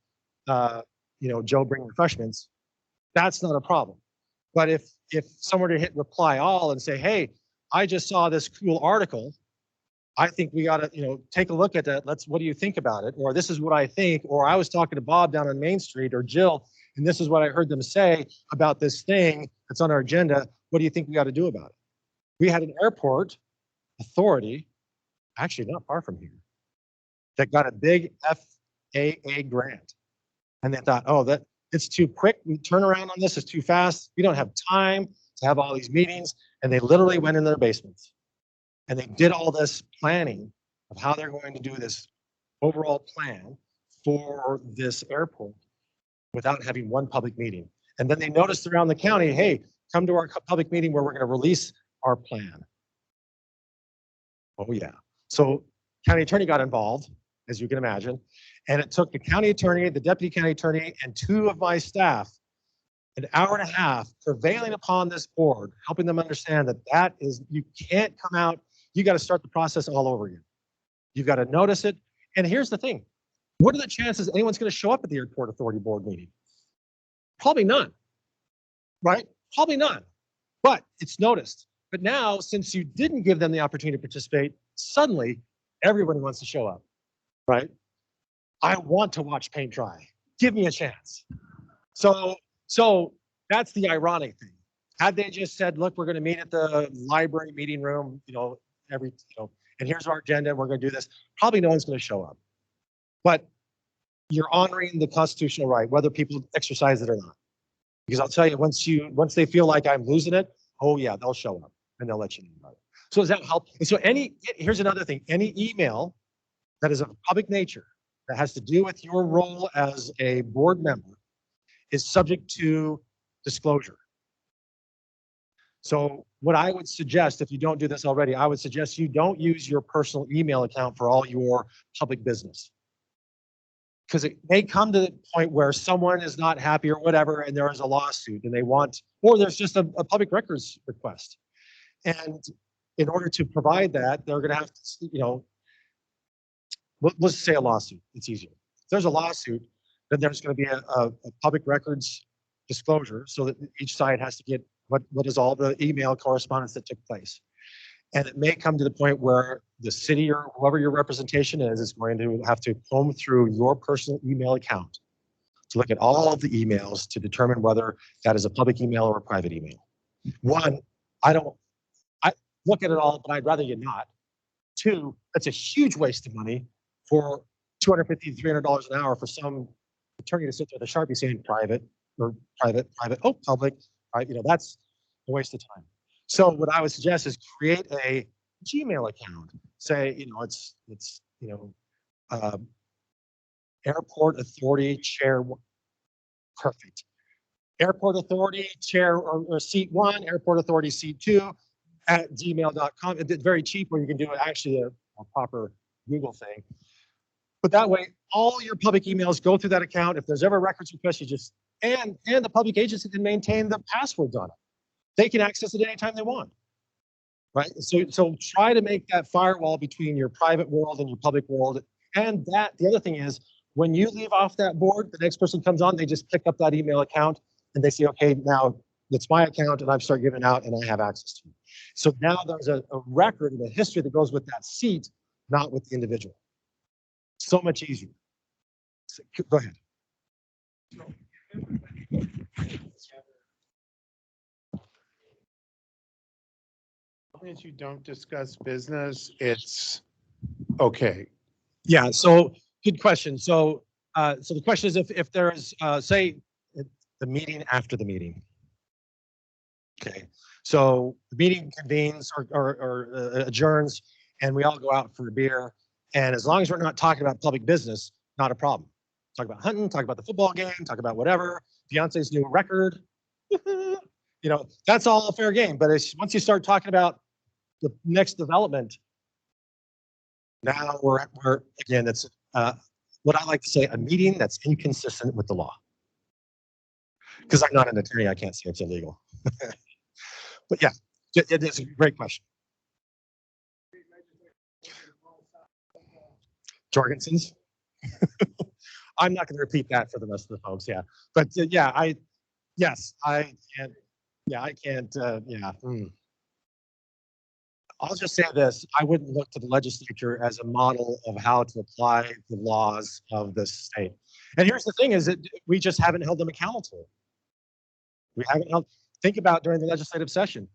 Joe, bring refreshments. That's not a problem. But if someone were to hit reply all and say, hey, I just saw this cool article, I think we got to, take a look at that. What do you think about it? Or this is what I think, or I was talking to Bob down on Main Street, or Jill, and this is what I heard them say about this thing that's on our agenda. What do you think we got to do about it? We had an airport authority, actually not far from here, that got a big FAA grant. And they thought, oh, that it's too quick. We turn around on this is too fast. We don't have time to have all these meetings. And they literally went in their basements and they did all this planning of how they're going to do this overall plan for this airport without having one public meeting. And then they noticed around the county, hey, come to our public meeting where we're going to release our plan. Oh yeah. So county attorney got involved, as you can imagine, and it took the county attorney, the deputy county attorney, and 2 of my staff an hour and a half prevailing upon this board, helping them understand that that is, you can't come out, you got to start the process all over again. You've got to notice it. And here's the thing. What are the chances anyone's going to show up at the airport authority board meeting? Probably none, right? Probably none, but it's noticed. But now, since you didn't give them the opportunity to participate, suddenly everybody wants to show up, right? I want to watch paint dry. Give me a chance. So that's the ironic thing. Had they just said, look, we're going to meet at the library meeting room, and here's our agenda, we're going to do this, probably no one's going to show up. But you're honoring the constitutional right, whether people exercise it or not. Because I'll tell you, once they feel like I'm losing it, oh yeah, they'll show up and they'll let you know about it. So does that help? And so here's another thing, any email that is of public nature that has to do with your role as a board member is subject to disclosure. So what I would suggest, if you don't do this already, I would suggest you don't use your personal email account for all your public business. Because it may come to the point where someone is not happy or whatever, and there is a lawsuit and they want, or there's just a public records request. And in order to provide that, they're going to have to, let's say a lawsuit, it's easier. If there's a lawsuit, then there's going to be a public records disclosure so that each side has to get what is all the email correspondence that took place. And it may come to the point where the city or whoever your representation is going to have to comb through your personal email account to look at all of the emails to determine whether that is a public email or a private email. One, I look at it all, but I'd rather you not. 2, that's a huge waste of money for $250, $300 an hour for some attorney to sit there with a Sharpie saying private or private, oh, public, right? That's a waste of time. So what I would suggest is create a Gmail account. Say, it's Airport Authority Chair. Perfect. Airport Authority Chair or Seat 1, Airport Authority Seat 2 at gmail.com. It's very cheap, where you can do actually a proper Google thing. But that way, all your public emails go through that account. If there's ever a records request, you just, and the public agency can maintain the passwords on it. They can access it anytime they want, right? So try to make that firewall between your private world and your public world. And the other thing is, when you leave off that board, the next person comes on, they just pick up that email account and they say, okay, now it's my account and I start giving out and I have access to it. So now there's a record and a history that goes with that seat, not with the individual. So much easier. So, go ahead. As you don't discuss business, it's okay. Yeah, so good question. So the question is if there is, say, the meeting after the meeting. Okay, so the meeting convenes or adjourns and we all go out for a beer. And as long as we're not talking about public business, not a problem. Talk about hunting, talk about the football game, talk about whatever, Beyonce's new record. That's all a fair game. But once you start talking about the next development, now we're again, it's what I like to say, a meeting that's inconsistent with the law. Because I'm not an attorney, I can't say it's illegal. But yeah, it is a great question. Jorgensen's. I'm not going to repeat that for the rest of the folks. Yeah, but I can't. Yeah, I can't. I'll just say this: I wouldn't look to the legislature as a model of how to apply the laws of this state. And here's the thing: is that we just haven't held them accountable. We haven't held. Think about during the legislative session.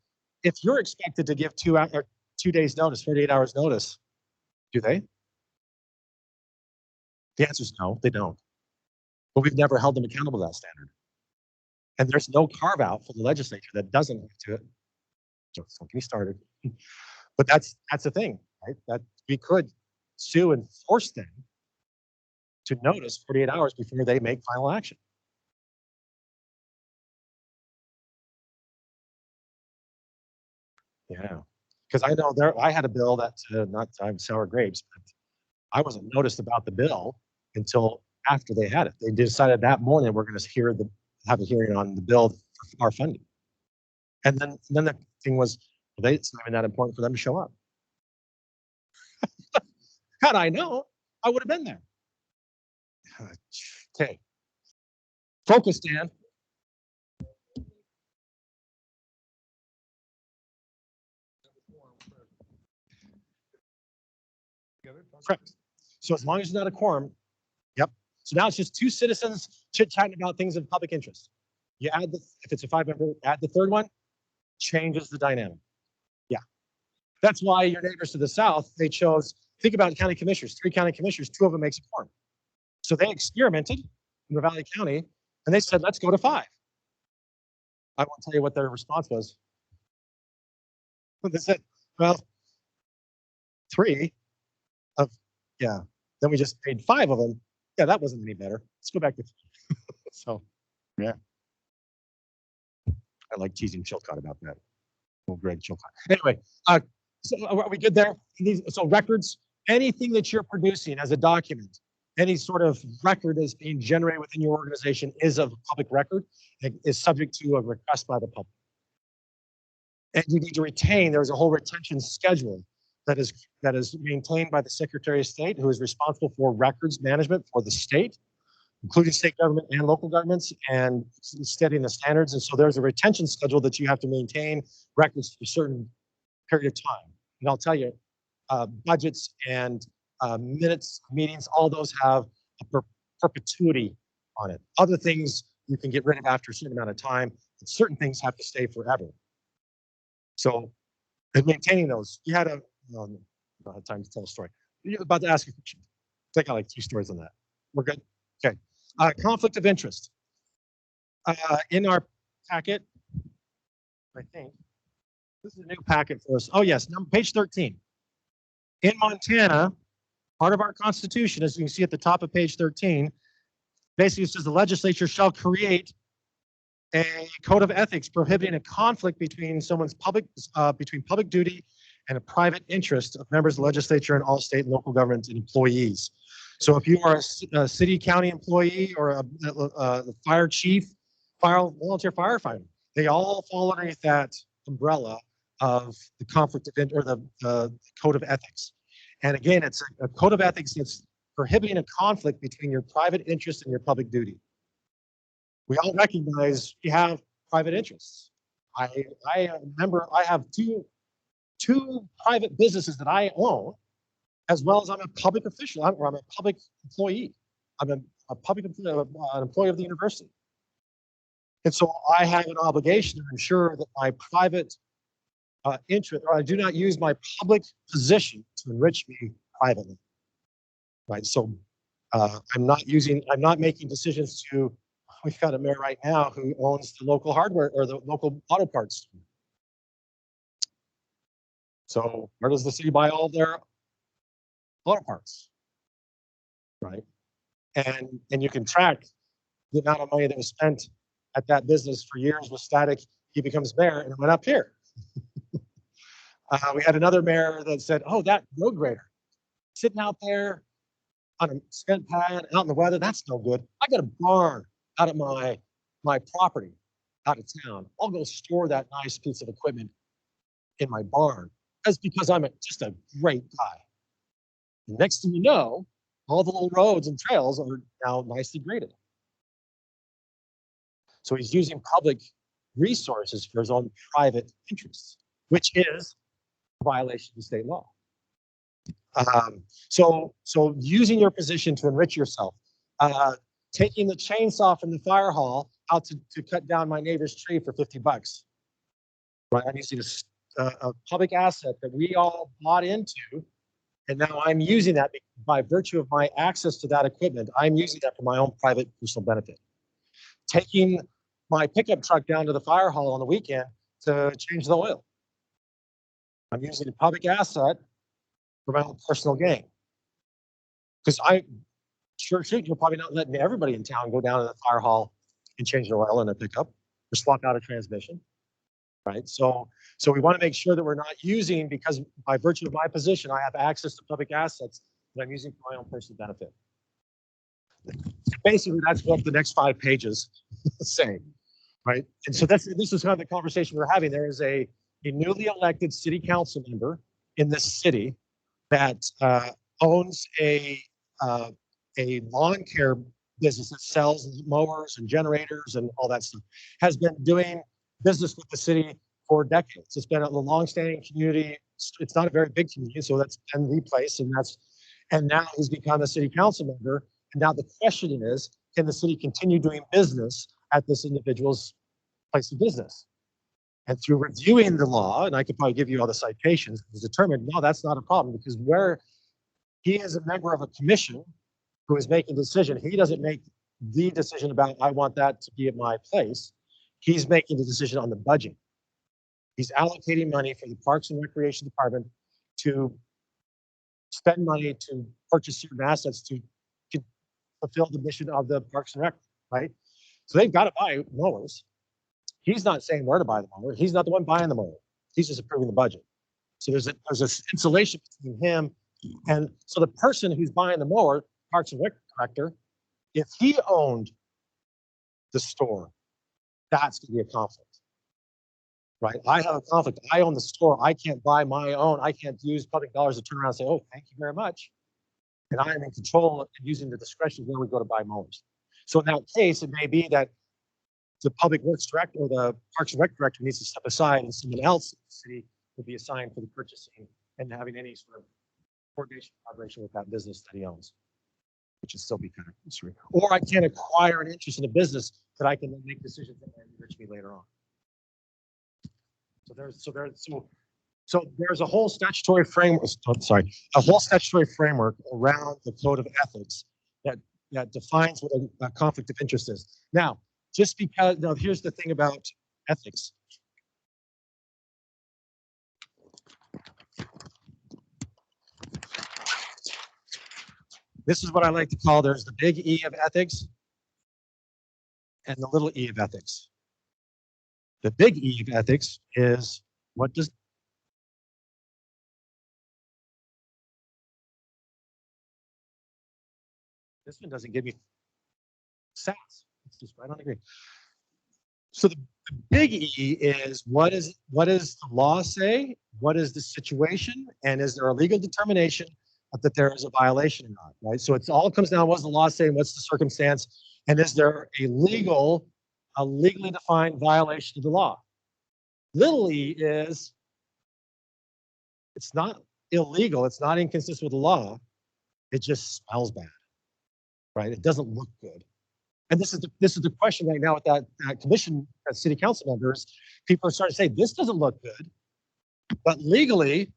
If you're expected to give 2 days notice, 48 hours notice, do they? The answer is no, they don't. But we've never held them accountable to that standard. And there's no carve out for the legislature that doesn't have to. Don't get me started. But that's the thing, right? That we could sue and force them to notice 48 hours before they make final action. Yeah, because I know I had a bill that not I'm sour grapes, but I wasn't noticed about the bill until after they had it. They decided that morning we're going to have a hearing on the bill for our funding, and then the thing was, well, it's not even that important for them to show up. Had I known, I would have been there. Okay, focus, Dan. Correct. So as long as it's not a quorum, yep. So now it's just two citizens chit-chatting about things of public interest. You add if it's a 5-member, add the third one, changes the dynamic. Yeah. That's why your neighbors to the south, they chose, think about county commissioners, 3 county commissioners, 2 of them makes a quorum. So they experimented in Ravalli County and they said, let's go to 5. I won't tell you what their response was. But they said, well, 3 of, yeah, then we just paid 5 of them. Yeah, that wasn't any better. Let's go back to 3. So, yeah. I like teasing Chilcott about that. Oh, Greg Chilcott. Anyway, so are we good there? So records, anything that you're producing as a document, any sort of record that's being generated within your organization is a public record and is subject to a request by the public. And you need to retain, there's a whole retention schedule that is maintained by the Secretary of State, who is responsible for records management for the state, including state government and local governments, and setting the standards. And so there's a retention schedule that you have to maintain records for a certain period of time. And I'll tell you, budgets and minutes, meetings, all those have a perpetuity on it. Other things you can get rid of after a certain amount of time, but certain things have to stay forever. So, in maintaining those, you had I don't have time to tell a story. You're about to ask a question. I think I like 2 stories on that. We're good? Okay. Conflict of interest. In our packet, I think, this is a new packet for us. Oh, yes, page 13. In Montana, part of our Constitution, as you can see at the top of page 13, basically it says the legislature shall create a code of ethics prohibiting a conflict between between public duty and a private interest of members of the legislature and all state and local government and employees. So if you are a city, county employee or a fire chief, volunteer firefighter, they all fall underneath that umbrella of the conflict of or the code of ethics. And again, it's a code of ethics that's prohibiting a conflict between your private interest and your public duty. We all recognize we have private interests. I remember I have two private businesses that I own, as well as I'm a public official. I'm a public employee. I'm a public employee of the university. And so I have an obligation to ensure that my private interest, or I do not use my public position to enrich me privately. Right. So I'm not making decisions to. We've got a mayor right now who owns the local hardware or the local auto parts. So where does the city buy all their auto parts? Right. And you can track the amount of money that was spent at that business for years with Static. He becomes mayor and it went up here. We had another mayor that said, oh, that road grader sitting out there on a cement pad out in the weather, that's no good. I got a barn out of my property out of town. I'll go store that nice piece of equipment in my barn. That's because I'm just a great guy. And next thing you know, all the little roads and trails are now nicely graded. So he's using public resources for his own private interests, which is a violation of state law. So using your position to enrich yourself, taking the chainsaw from the fire hall how to cut down my neighbor's tree for 50 bucks. Right, I'm using a public asset that we all bought into, and now I'm using that by virtue of my access to that equipment. I'm using that for my own private personal benefit. Taking my pickup truck down to the fire hall on the weekend to change the oil. I'm using a public asset for my own personal gain. Because you're probably not letting everybody in town go down to the fire hall and change their oil in a pickup or swap out a transmission, right? So we want to make sure that we're not using, because by virtue of my position, I have access to public assets that I'm using for my own personal benefit. Basically, that's what the next 5 pages say, right? And so this is kind of the conversation we're having. There is a newly elected city council member in this city that owns a lawn care business that sells mowers and generators and all that stuff, has been doing business with the city for decades. It's been a long-standing community. It's not a very big community, so that's been the place, and now he's become a city council member. And now the question is, can the city continue doing business at this individual's place of business? And through reviewing the law, and I could probably give you all the citations, it was determined, no, that's not a problem, because where he is a member of a commission who is making a decision, he doesn't make the decision about, I want that to be at my place. He's making the decision on the budget. He's allocating money for the Parks and Recreation Department to spend money to purchase certain assets to fulfill the mission of the Parks and Rec, right? So they've got to buy mowers. He's not saying where to buy the mower. He's not the one buying the mower. He's just approving the budget. So there's a insulation between him and so the person who's buying the mower, Parks and Rec director, if he owned the store, that's going to be a conflict, right? I have a conflict. I own the store. I can't buy my own. I can't use public dollars to turn around and say, oh, thank you very much. And I am in control and using the discretion where we go to buy mowers. So in that case, it may be that the public works director or the Parks and Rec director needs to step aside and someone else in the city will be assigned for the purchasing and having any sort of collaboration with that business that he owns, which would still be kind of concerning. Or I can acquire an interest in a business that I can then make decisions that might enrich me later on. So there's a whole statutory framework. A whole statutory framework around the code of ethics that defines what a conflict of interest is. Now, just because here's the thing about ethics. This is what I like to call, there's the big E of ethics and the little e of ethics. The big E of ethics is what does this one doesn't give me stats. It's just right on the green. So the big E is what does the law say? What is the situation? And is there a legal determination that there is a violation or not, right? So it all comes down, what does the law say? What's the circumstance? And is there a legally defined violation of the law? Little e is, it's not illegal. It's not inconsistent with the law. It just smells bad, right? It doesn't look good. And this is the question right now with that commission, that city council members. People are starting to say, this doesn't look good, but legally,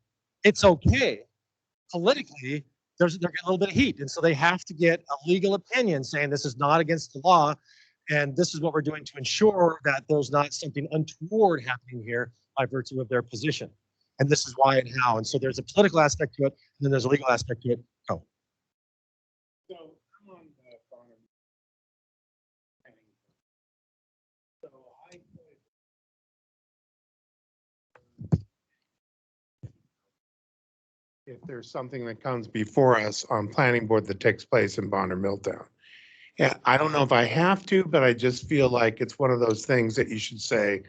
it's okay. Politically, they're getting a little bit of heat. And so they have to get a legal opinion saying this is not against the law. And this is what we're doing to ensure that there's not something untoward happening here by virtue of their position. And this is why and how. And so there's a political aspect to it, and then there's a legal aspect to it. Go. So I'm on the phone. So if there's something that comes before us on planning board that takes place in Bonner Milltown. And I don't know if I have to, but I just feel like it's one of those things that you should say,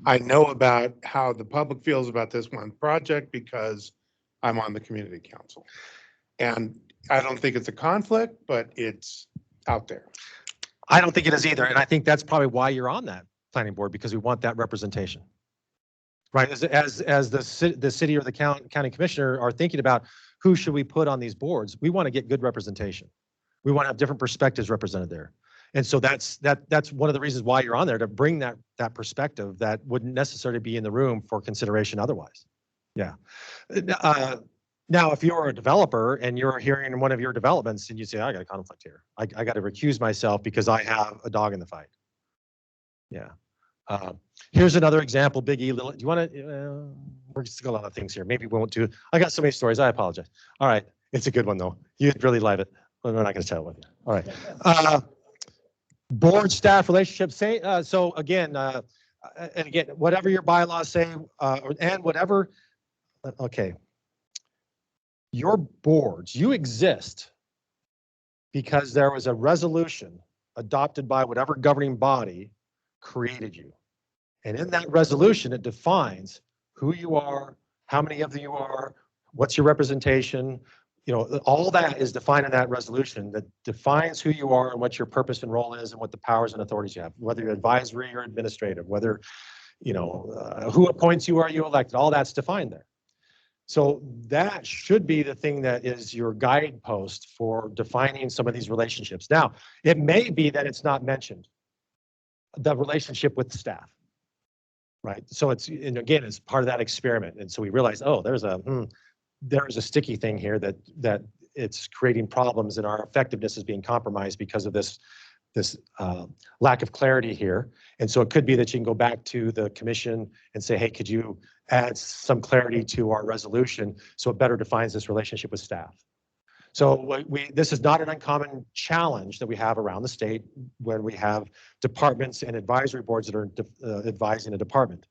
I know about how the public feels about this one project because I'm on the community council. And I don't think it's a conflict, but it's out there. I don't think it is either. And I think that's probably why you're on that planning board, because we want that representation. Right, as the city or the county commissioner are thinking about who should we put on these boards, we want to get good representation. We want to have different perspectives represented there. And so that's one of the reasons why you're on there, to bring that perspective that wouldn't necessarily be in the room for consideration otherwise. Yeah. Now, if you're a developer and you're hearing one of your developments and you say, I got a conflict here, I got to recuse myself because I have a dog in the fight. Yeah. Here's another example, Big E. Do you want to, we're just got a lot of things here. Maybe we won't do, I got so many stories. I apologize. All right. It's a good one though. You'd really love it. But we're not going to tell it with you. All right. Board staff relationships. So again, and again, whatever your bylaws say, and whatever, okay. Your boards, you exist because there was a resolution adopted by whatever governing body created you. And in that resolution, it defines who you are, how many of you are, what's your representation, you know, all that is defined in that resolution that defines who you are and what your purpose and role is and what the powers and authorities you have, whether you're advisory or administrative, whether, you know, who appoints you, are you elected, all that's defined there. So that should be the thing that is your guidepost for defining some of these relationships. Now, it may be that it's not mentioned, the relationship with staff, right? So it's, and again, it's part of that experiment. And so we realized, oh, there's a sticky thing here that it's creating problems and our effectiveness is being compromised because of this lack of clarity here. And so it could be that you can go back to the commission and say, hey, could you add some clarity to our resolution so it better defines this relationship with staff? So this is not an uncommon challenge that we have around the state when we have departments and advisory boards that are advising a department.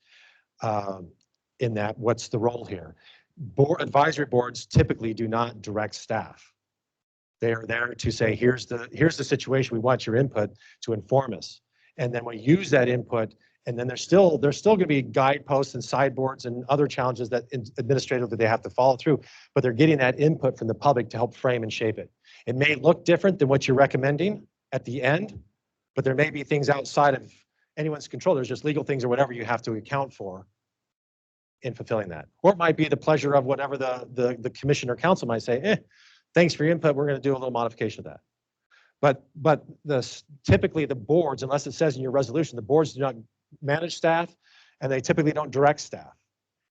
In that, what's the role here? Advisory boards typically do not direct staff. They are there to say, here's the situation, we want your input to inform us. And then we use that input, and then there's still going to be guideposts and sideboards and other challenges that administratively they have to follow through, but they're getting that input from the public to help frame and shape it. It may look different than what you're recommending at the end, but there may be things outside of anyone's control. There's just legal things or whatever you have to account for in fulfilling that. Or it might be the pleasure of whatever the commission or council might say, thanks for your input, we're going to do a little modification of that. But typically the boards, unless it says in your resolution, the boards do not manage staff and they typically don't direct staff.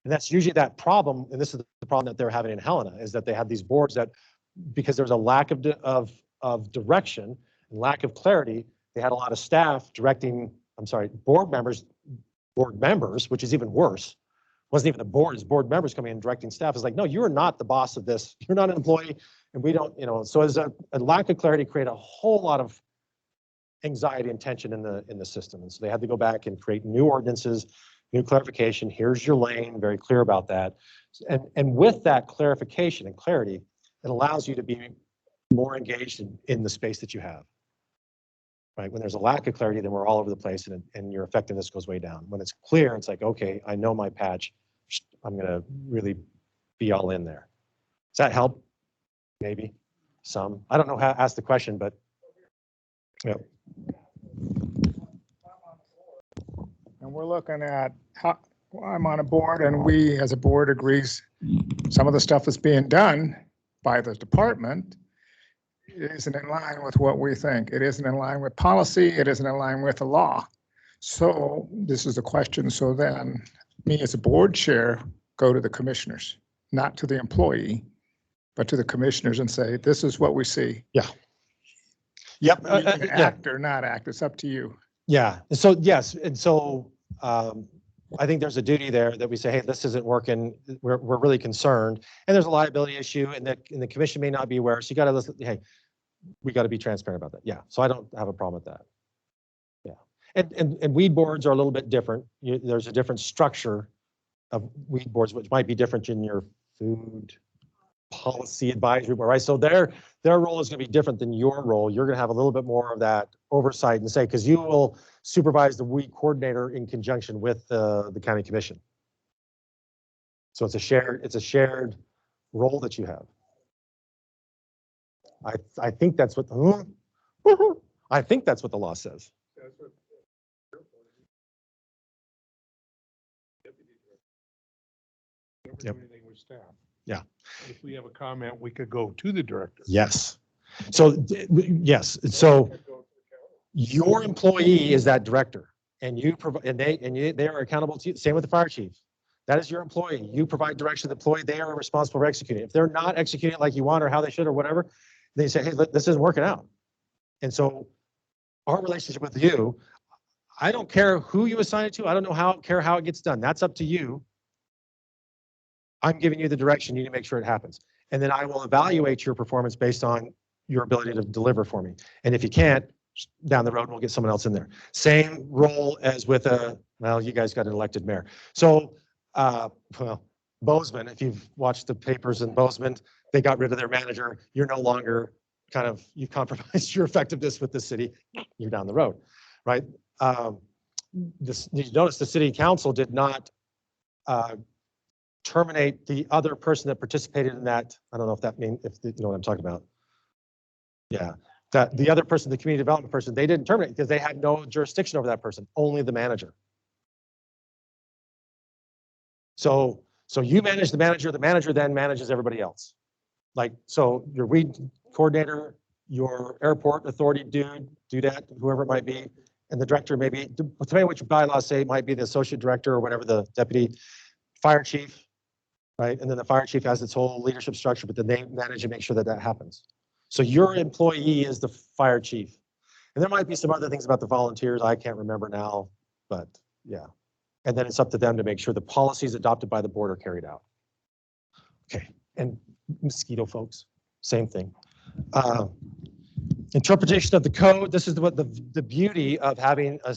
And that's usually that problem, and this is the problem that they're having in Helena, is that they have these boards that, because there's a lack of direction and lack of clarity, they had a lot of staff directing, board members, which is even worse. Wasn't even the board, it's board members coming in and directing staff. It's like, no, you are not the boss of this. You're not an employee, and we don't, you know, so as a lack of clarity create a whole lot of anxiety and tension in the system. And so they had to go back and create new ordinances, new clarification. Here's your lane, very clear about that. And with that clarification and clarity, it allows you to be more engaged in the space that you have. Right? When there's a lack of clarity, then we're all over the place and your effectiveness goes way down. When it's clear, it's like, okay, I know my patch. I'm going to really be all in there. Does that help? Maybe some. I don't know how to ask the question, but yeah. And we're looking at how I'm on a board and we as a board agrees some of the stuff that's being done by the department isn't in line with what we think. It isn't in line with policy. It isn't in line with the law. So this is the question. So then me as a board chair, go to the commissioners, not to the employee, but to the commissioners and say, this is what we see. Yeah. Yep. You can act or not act. It's up to you. Yeah. So yes. And so I think there's a duty there that we say, hey, this isn't working. We're really concerned. And there's a liability issue and the commission may not be aware. So you got to listen, hey, we got to be transparent about that. Yeah. So I don't have a problem with that. Yeah. And weed boards are a little bit different. There's a different structure of weed boards, which might be different in your food policy advisory board, right? So their role is going to be different than your role. You're going to have a little bit more of that oversight and say, because you will supervise the weed coordinator in conjunction with the county commission. So it's a shared role that you have. I think that's what I think that's what the law says. Yep. With staff. Yeah. If we have a comment, we could go to the director. Yes. So yes. So Your employee is that director, and you provide, they are accountable to you. Same with the fire chief. That is your employee. You provide direction to the employee. They are responsible for executing. If they're not executing it like you want or how they should or whatever, they say, hey, this isn't working out. And so our relationship with you, I don't care who you assign it to. I don't care how it gets done. That's up to you. I'm giving you the direction. You need to make sure it happens. And then I will evaluate your performance based on your ability to deliver for me. And if you can't, down the road, we'll get someone else in there. Same role as with well, you guys got an elected mayor. So, well, Bozeman, if you've watched the papers in Bozeman, they got rid of their manager. You're no longer you've compromised your effectiveness with the city. You're down the road, right? You notice the city council did not terminate the other person that participated in that. I don't know if you know what I'm talking about. Yeah, that the other person, the community development person, they didn't terminate because they had no jurisdiction over that person, only the manager. So you manage the manager then manages everybody else. Like, so your weed coordinator, your airport authority dude, whoever it might be, and the director maybe, depending on what your bylaws say, it might be the associate director or whatever, the deputy fire chief, right? And then the fire chief has its whole leadership structure, but then they manage and make sure that that happens. So your employee is the fire chief. And there might be some other things about the volunteers I can't remember now, but yeah. And then it's up to them to make sure the policies adopted by the board are carried out. Okay, and mosquito folks, same thing. Interpretation of the code. This is what the beauty of having a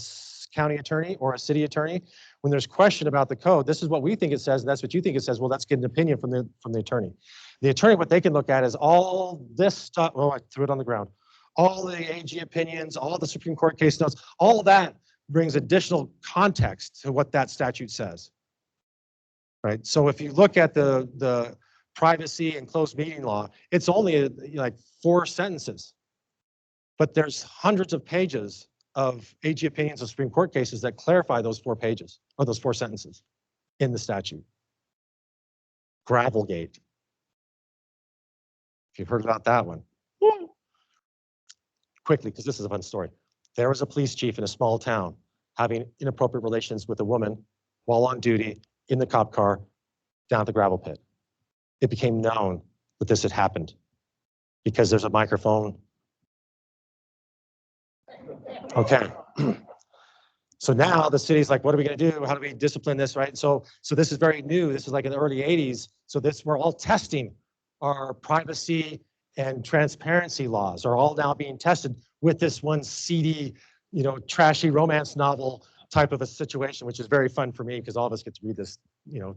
county attorney or a city attorney. When there's question about the code, this is what we think it says, and that's what you think it says. Well, let's get an opinion from the attorney. The attorney, what they can look at is all this stuff. Oh, I threw it on the ground. All the AG opinions, all the Supreme Court case notes, all of that brings additional context to what that statute says. Right. So if you look at the privacy and closed meeting law, it's only like 4 sentences, but there's hundreds of pages of AG opinions of Supreme Court cases that clarify those 4 pages or those 4 sentences in the statute. Gravelgate. If you've heard about that one. Quickly, because this is a fun story. There was a police chief in a small town having inappropriate relations with a woman while on duty in the cop car down at the gravel pit. It became known that this had happened because there's a microphone. Okay. So now the city's like, what are we going to do? How do we discipline this, right? So this is very new. This is like in the early 80s. So we're all testing our privacy and transparency laws are all now being tested with this one seedy, trashy romance novel type of a situation, which is very fun for me because all of us get to read this,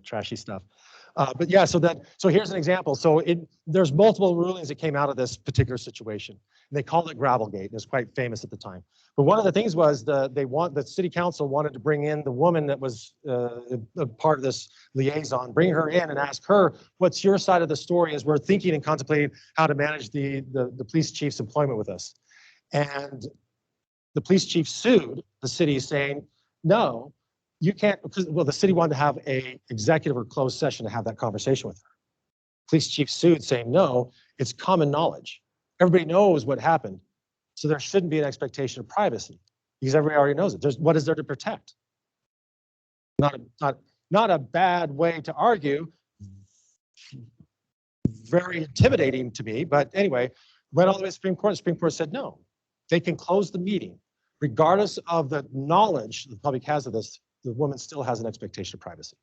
trashy stuff. But yeah, so here's an example. So there's multiple rulings that came out of this particular situation. And they called it Gravelgate. It was quite famous at the time. But one of the things was the city council wanted to bring in the woman that was a part of this liaison, bring her in and ask her, what's your side of the story as we're thinking and contemplating how to manage the police chief's employment with us. And the police chief sued the city saying, no, you can't, because, well, the city wanted to have a executive or closed session to have that conversation with her. Police chief sued saying, no, it's common knowledge. Everybody knows what happened. So there shouldn't be an expectation of privacy because everybody already knows it. What is there to protect? Not a bad way to argue. Very intimidating to me, but anyway, went all the way to the Supreme Court. The Supreme Court said, no, they can close the meeting. Regardless of the knowledge the public has of this, the woman still has an expectation of privacy.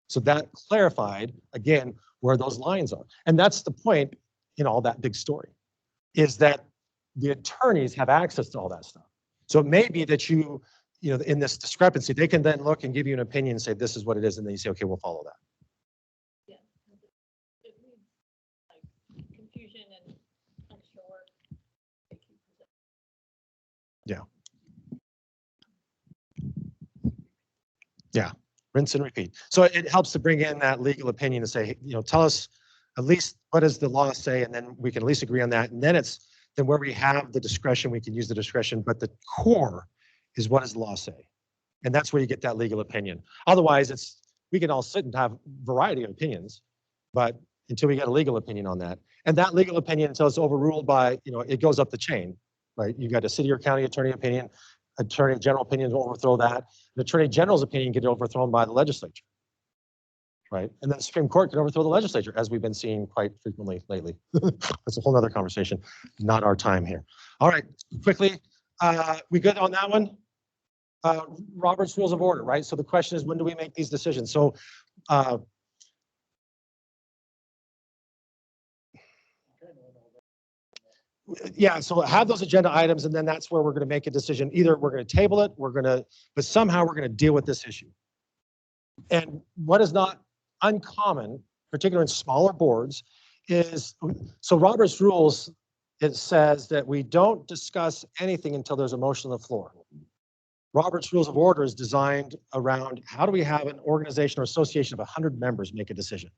So that clarified, again, where those lines are. And that's the point in all that big story, is that the attorneys have access to all that stuff. So it may be that you know, in this discrepancy, they can then look and give you an opinion and say, this is what it is. And then you say, okay, we'll follow that. Yeah. It leaves like confusion and extra work. Yeah. Yeah, rinse and repeat. So it helps to bring in that legal opinion and say, you know, tell us at least what does the law say, and then we can at least agree on that. And then then where we have the discretion, we can use the discretion, but the core is what does the law say? And that's where you get that legal opinion. Otherwise, we can all sit and have a variety of opinions, but until we get a legal opinion on that. And that legal opinion, until it's overruled by, you know, it goes up the chain, right? You got a city or county attorney opinion, attorney general opinion will overthrow that. The attorney general's opinion can get overthrown by the legislature, right? And then the Supreme Court can overthrow the legislature, as we've been seeing quite frequently lately. That's a whole nother conversation, not our time here. All right, quickly, we good on that one? Robert's Rules of Order, right? So the question is, when do we make these decisions? So yeah, so have those agenda items, and then that's where we're going to make a decision. Either we're going to table it, but somehow we're going to deal with this issue. And what is not uncommon, particularly in smaller boards, is, so Robert's Rules, it says that we don't discuss anything until there's a motion on the floor. Robert's Rules of Order is designed around how do we have an organization or association of 100 members make a decision,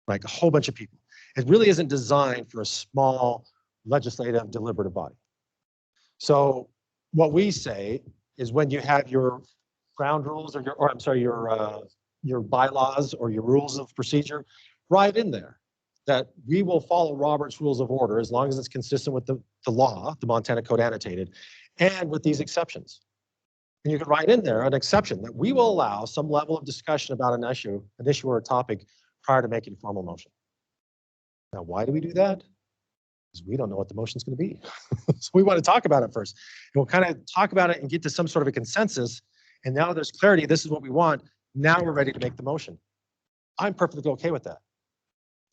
like a whole bunch of people. It really isn't designed for a small legislative deliberative body. So what we say is when you have your ground rules your bylaws or your rules of procedure, write in there that we will follow Robert's Rules of Order as long as it's consistent with the law, the Montana Code annotated, and with these exceptions. And you can write in there an exception that we will allow some level of discussion about an issue or a topic prior to making a formal motion. Now, why do we do that? Because we don't know what the motion is going to be. So we want to talk about it first. And we'll kind of talk about it and get to some sort of a consensus. And now there's clarity. This is what we want. Now we're ready to make the motion. I'm perfectly okay with that.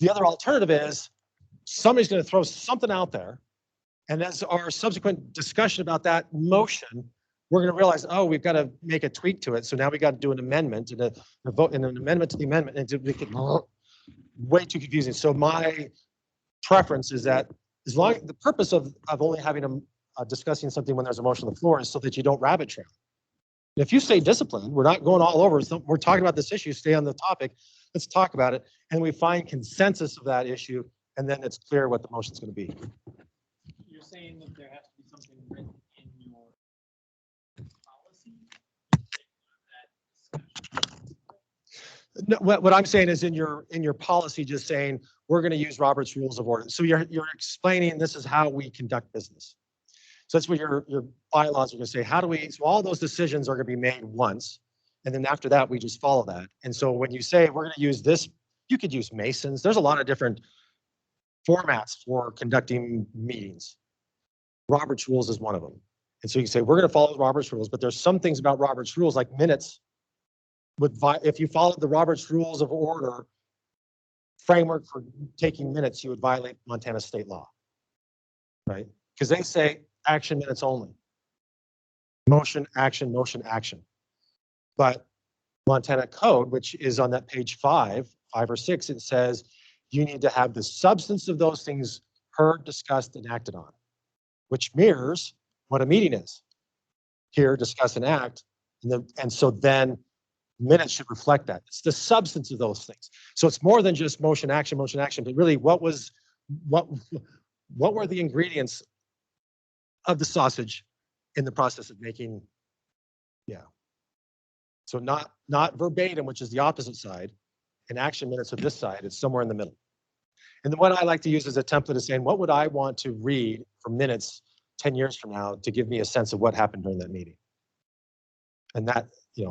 The other alternative is somebody's going to throw something out there. And as our subsequent discussion about that motion, we're going to realize, oh, we've got to make a tweak to it. So now we got to do an amendment and a vote and an amendment to the amendment, and to make it way too confusing. So my preference is that as long the purpose of only having discussing something when there's a motion on the floor is so that you don't rabbit trail. And if you stay disciplined, we're not going all over. So we're talking about this issue, stay on the topic. Let's talk about it. And we find consensus of that issue. And then it's clear what the motion is going to be. You're saying that there has to be something written in your policy? No, what I'm saying is in your policy, just saying we're going to use Robert's Rules of Order. So you're explaining this is how we conduct business. So that's what your bylaws are going to say. How do we? So all those decisions are going to be made once, and then after that we just follow that. And so when you say we're going to use this, you could use Masons. There's a lot of different formats for conducting meetings. Robert's Rules is one of them. And so you can say we're going to follow Robert's Rules, but there's some things about Robert's Rules like minutes. If you followed the Robert's Rules of Order framework for taking minutes, you would violate Montana state law, right? Because they say action minutes only. Motion, action, motion, action. But Montana Code, which is on that page 5 or 6, it says you need to have the substance of those things heard, discussed, and acted on, which mirrors what a meeting is. Hear, discuss, and act. And so then minutes should reflect that. It's the substance of those things. So it's more than just motion, action, but really what were the ingredients of the sausage in the process of making, yeah. So not verbatim, which is the opposite side, and action minutes of this side, it's somewhere in the middle. And then what I like to use as a template is saying, what would I want to read from minutes 10 years from now to give me a sense of what happened during that meeting? And that,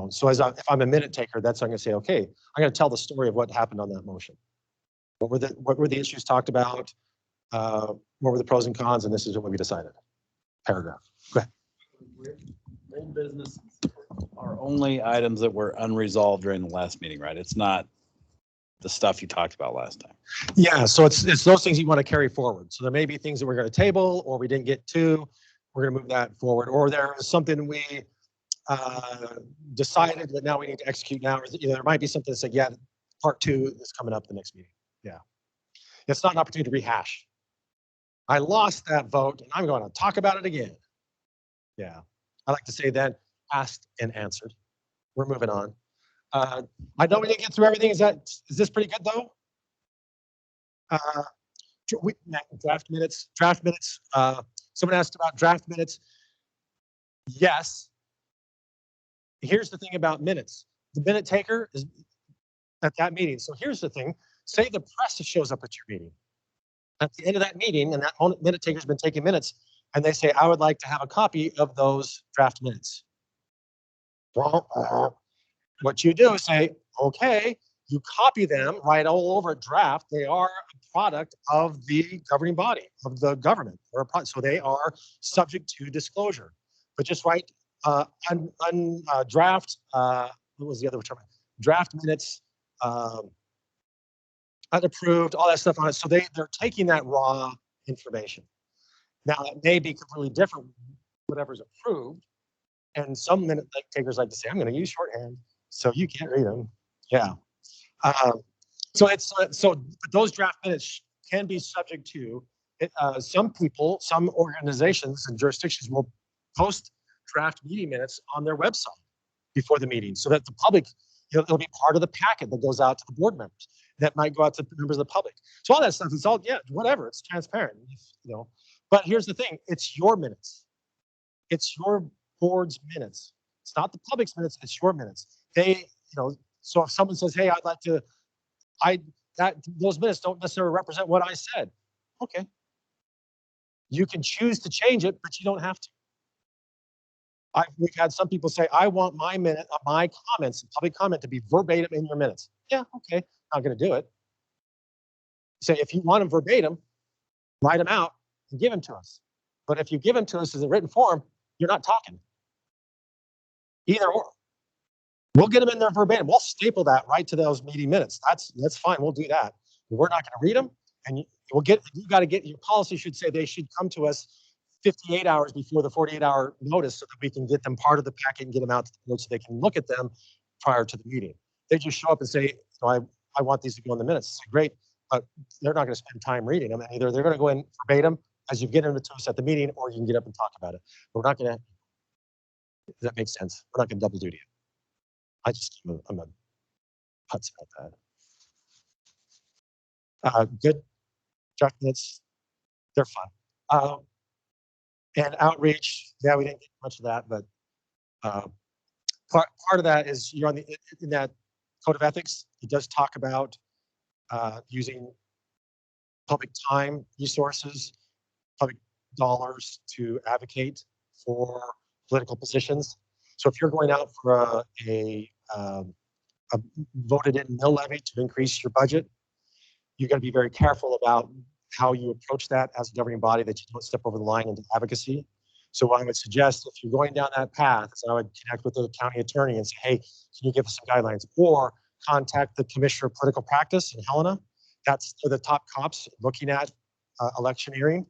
so if I'm a minute taker, that's I'm going to say, okay, I'm going to tell the story of what happened on that motion. What were the issues talked about? What were the pros and cons? And this is what we decided. Paragraph. Go ahead. Old business are only items that were unresolved during the last meeting, right? It's not the stuff you talked about last time. Yeah, so it's those things you want to carry forward. So there may be things that we're going to table or we didn't get to. We're going to move that forward. Or there is something we decided that now we need to execute now. Or there might be something that's like, yeah, part 2 is coming up the next meeting. Yeah. It's not an opportunity to rehash. I lost that vote and I'm going to talk about it again. Yeah. I like to say then asked and answered. We're moving on. I know we didn't get through everything. Is this pretty good though? Draft minutes. Someone asked about draft minutes. Yes. Here's the thing about minutes. The minute taker is at that meeting. So here's the thing. Say the press shows up at your meeting. At the end of that meeting, and that minute taker's been taking minutes, and they say, I would like to have a copy of those draft minutes. Well, what you do is say, okay, you copy them right all over a draft. They are a product of the governing body of the government, so they are subject to disclosure. But just write draft. What was the other term? Draft minutes, unapproved, all that stuff on it. So they're taking that raw information. Now it may be completely different, whatever's approved. And some minute takers like to say, I'm going to use shorthand, so you can't read them. Yeah. So those draft minutes can be subject to some people, some organizations and jurisdictions will post draft meeting minutes on their website before the meeting, so that the public, it'll be part of the packet that goes out to the board members. That might go out to members of the public. So all that stuff is all, yeah, whatever. It's transparent, But here's the thing: it's your minutes. It's your board's minutes. It's not the public's minutes. It's your minutes. So if someone says, "Hey, I'd like to," those minutes don't necessarily represent what I said. Okay. You can choose to change it, but you don't have to. We've had some people say, I want my comments, public comment, to be verbatim in your minutes. Yeah, okay, not going to do it. Say, if you want them verbatim, write them out and give them to us. But if you give them to us as a written form, you're not talking. Either or. We'll get them in there verbatim. We'll staple that right to those meeting minutes. That's fine. We'll do that. But we're not going to read them, and you got to get, your policy should say they should come to us 58 hours before the 48-hour notice, so that we can get them part of the packet and get them out to the board so they can look at them prior to the meeting. They just show up and say, I want these to go in the minutes. It's great, but they're not going to spend time reading them. Either they're going to go in verbatim as you get them to us at the meeting, or you can get up and talk about it. We're not going to. Does that make sense? We're not going to double duty it. I'm a putz about that. Good draft minutes, they're fun. And outreach, yeah, we didn't get much of that, but part of that is you're in that code of ethics. It does talk about using public time, resources, public dollars to advocate for political positions. So if you're going out for a voted in mill levy to increase your budget, you've got to be very careful about how you approach that as a governing body, that you don't step over the line into advocacy. So what I would suggest, if you're going down that path, is I would connect with the county attorney and say, hey, can you give us some guidelines? Or contact the Commissioner of Political Practice in Helena. That's the top cops looking at electioneering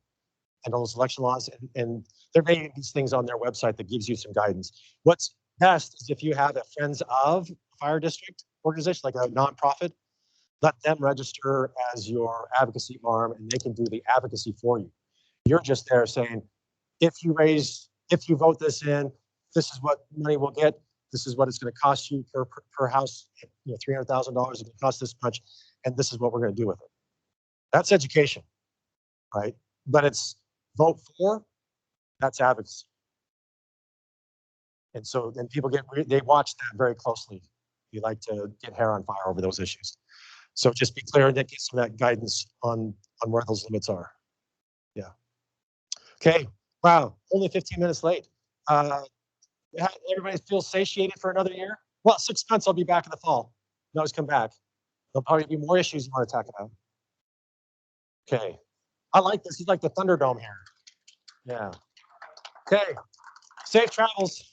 and all those election laws. And there may be these things on their website that gives you some guidance. What's best is if you have a Friends of Fire District organization, like a nonprofit, let them register as your advocacy arm, and they can do the advocacy for you. You're just there saying, if you vote this in, this is what money we'll get. This is what it's going to cost you per house. $300,000 is going to cost this much, and this is what we're going to do with it. That's education, right? But it's vote for. That's advocacy. And so then people they watch that very closely. You like to get hair on fire over those issues. So just be clear and get some of that guidance on where those limits are. Yeah. Okay. Wow. Only 15 minutes late. Everybody feels satiated for another year? Well, 6 months, I'll be back in the fall. You always come back. There'll probably be more issues you want to talk about. Okay. I like this. It's like the Thunderdome here. Yeah. Okay. Safe travels.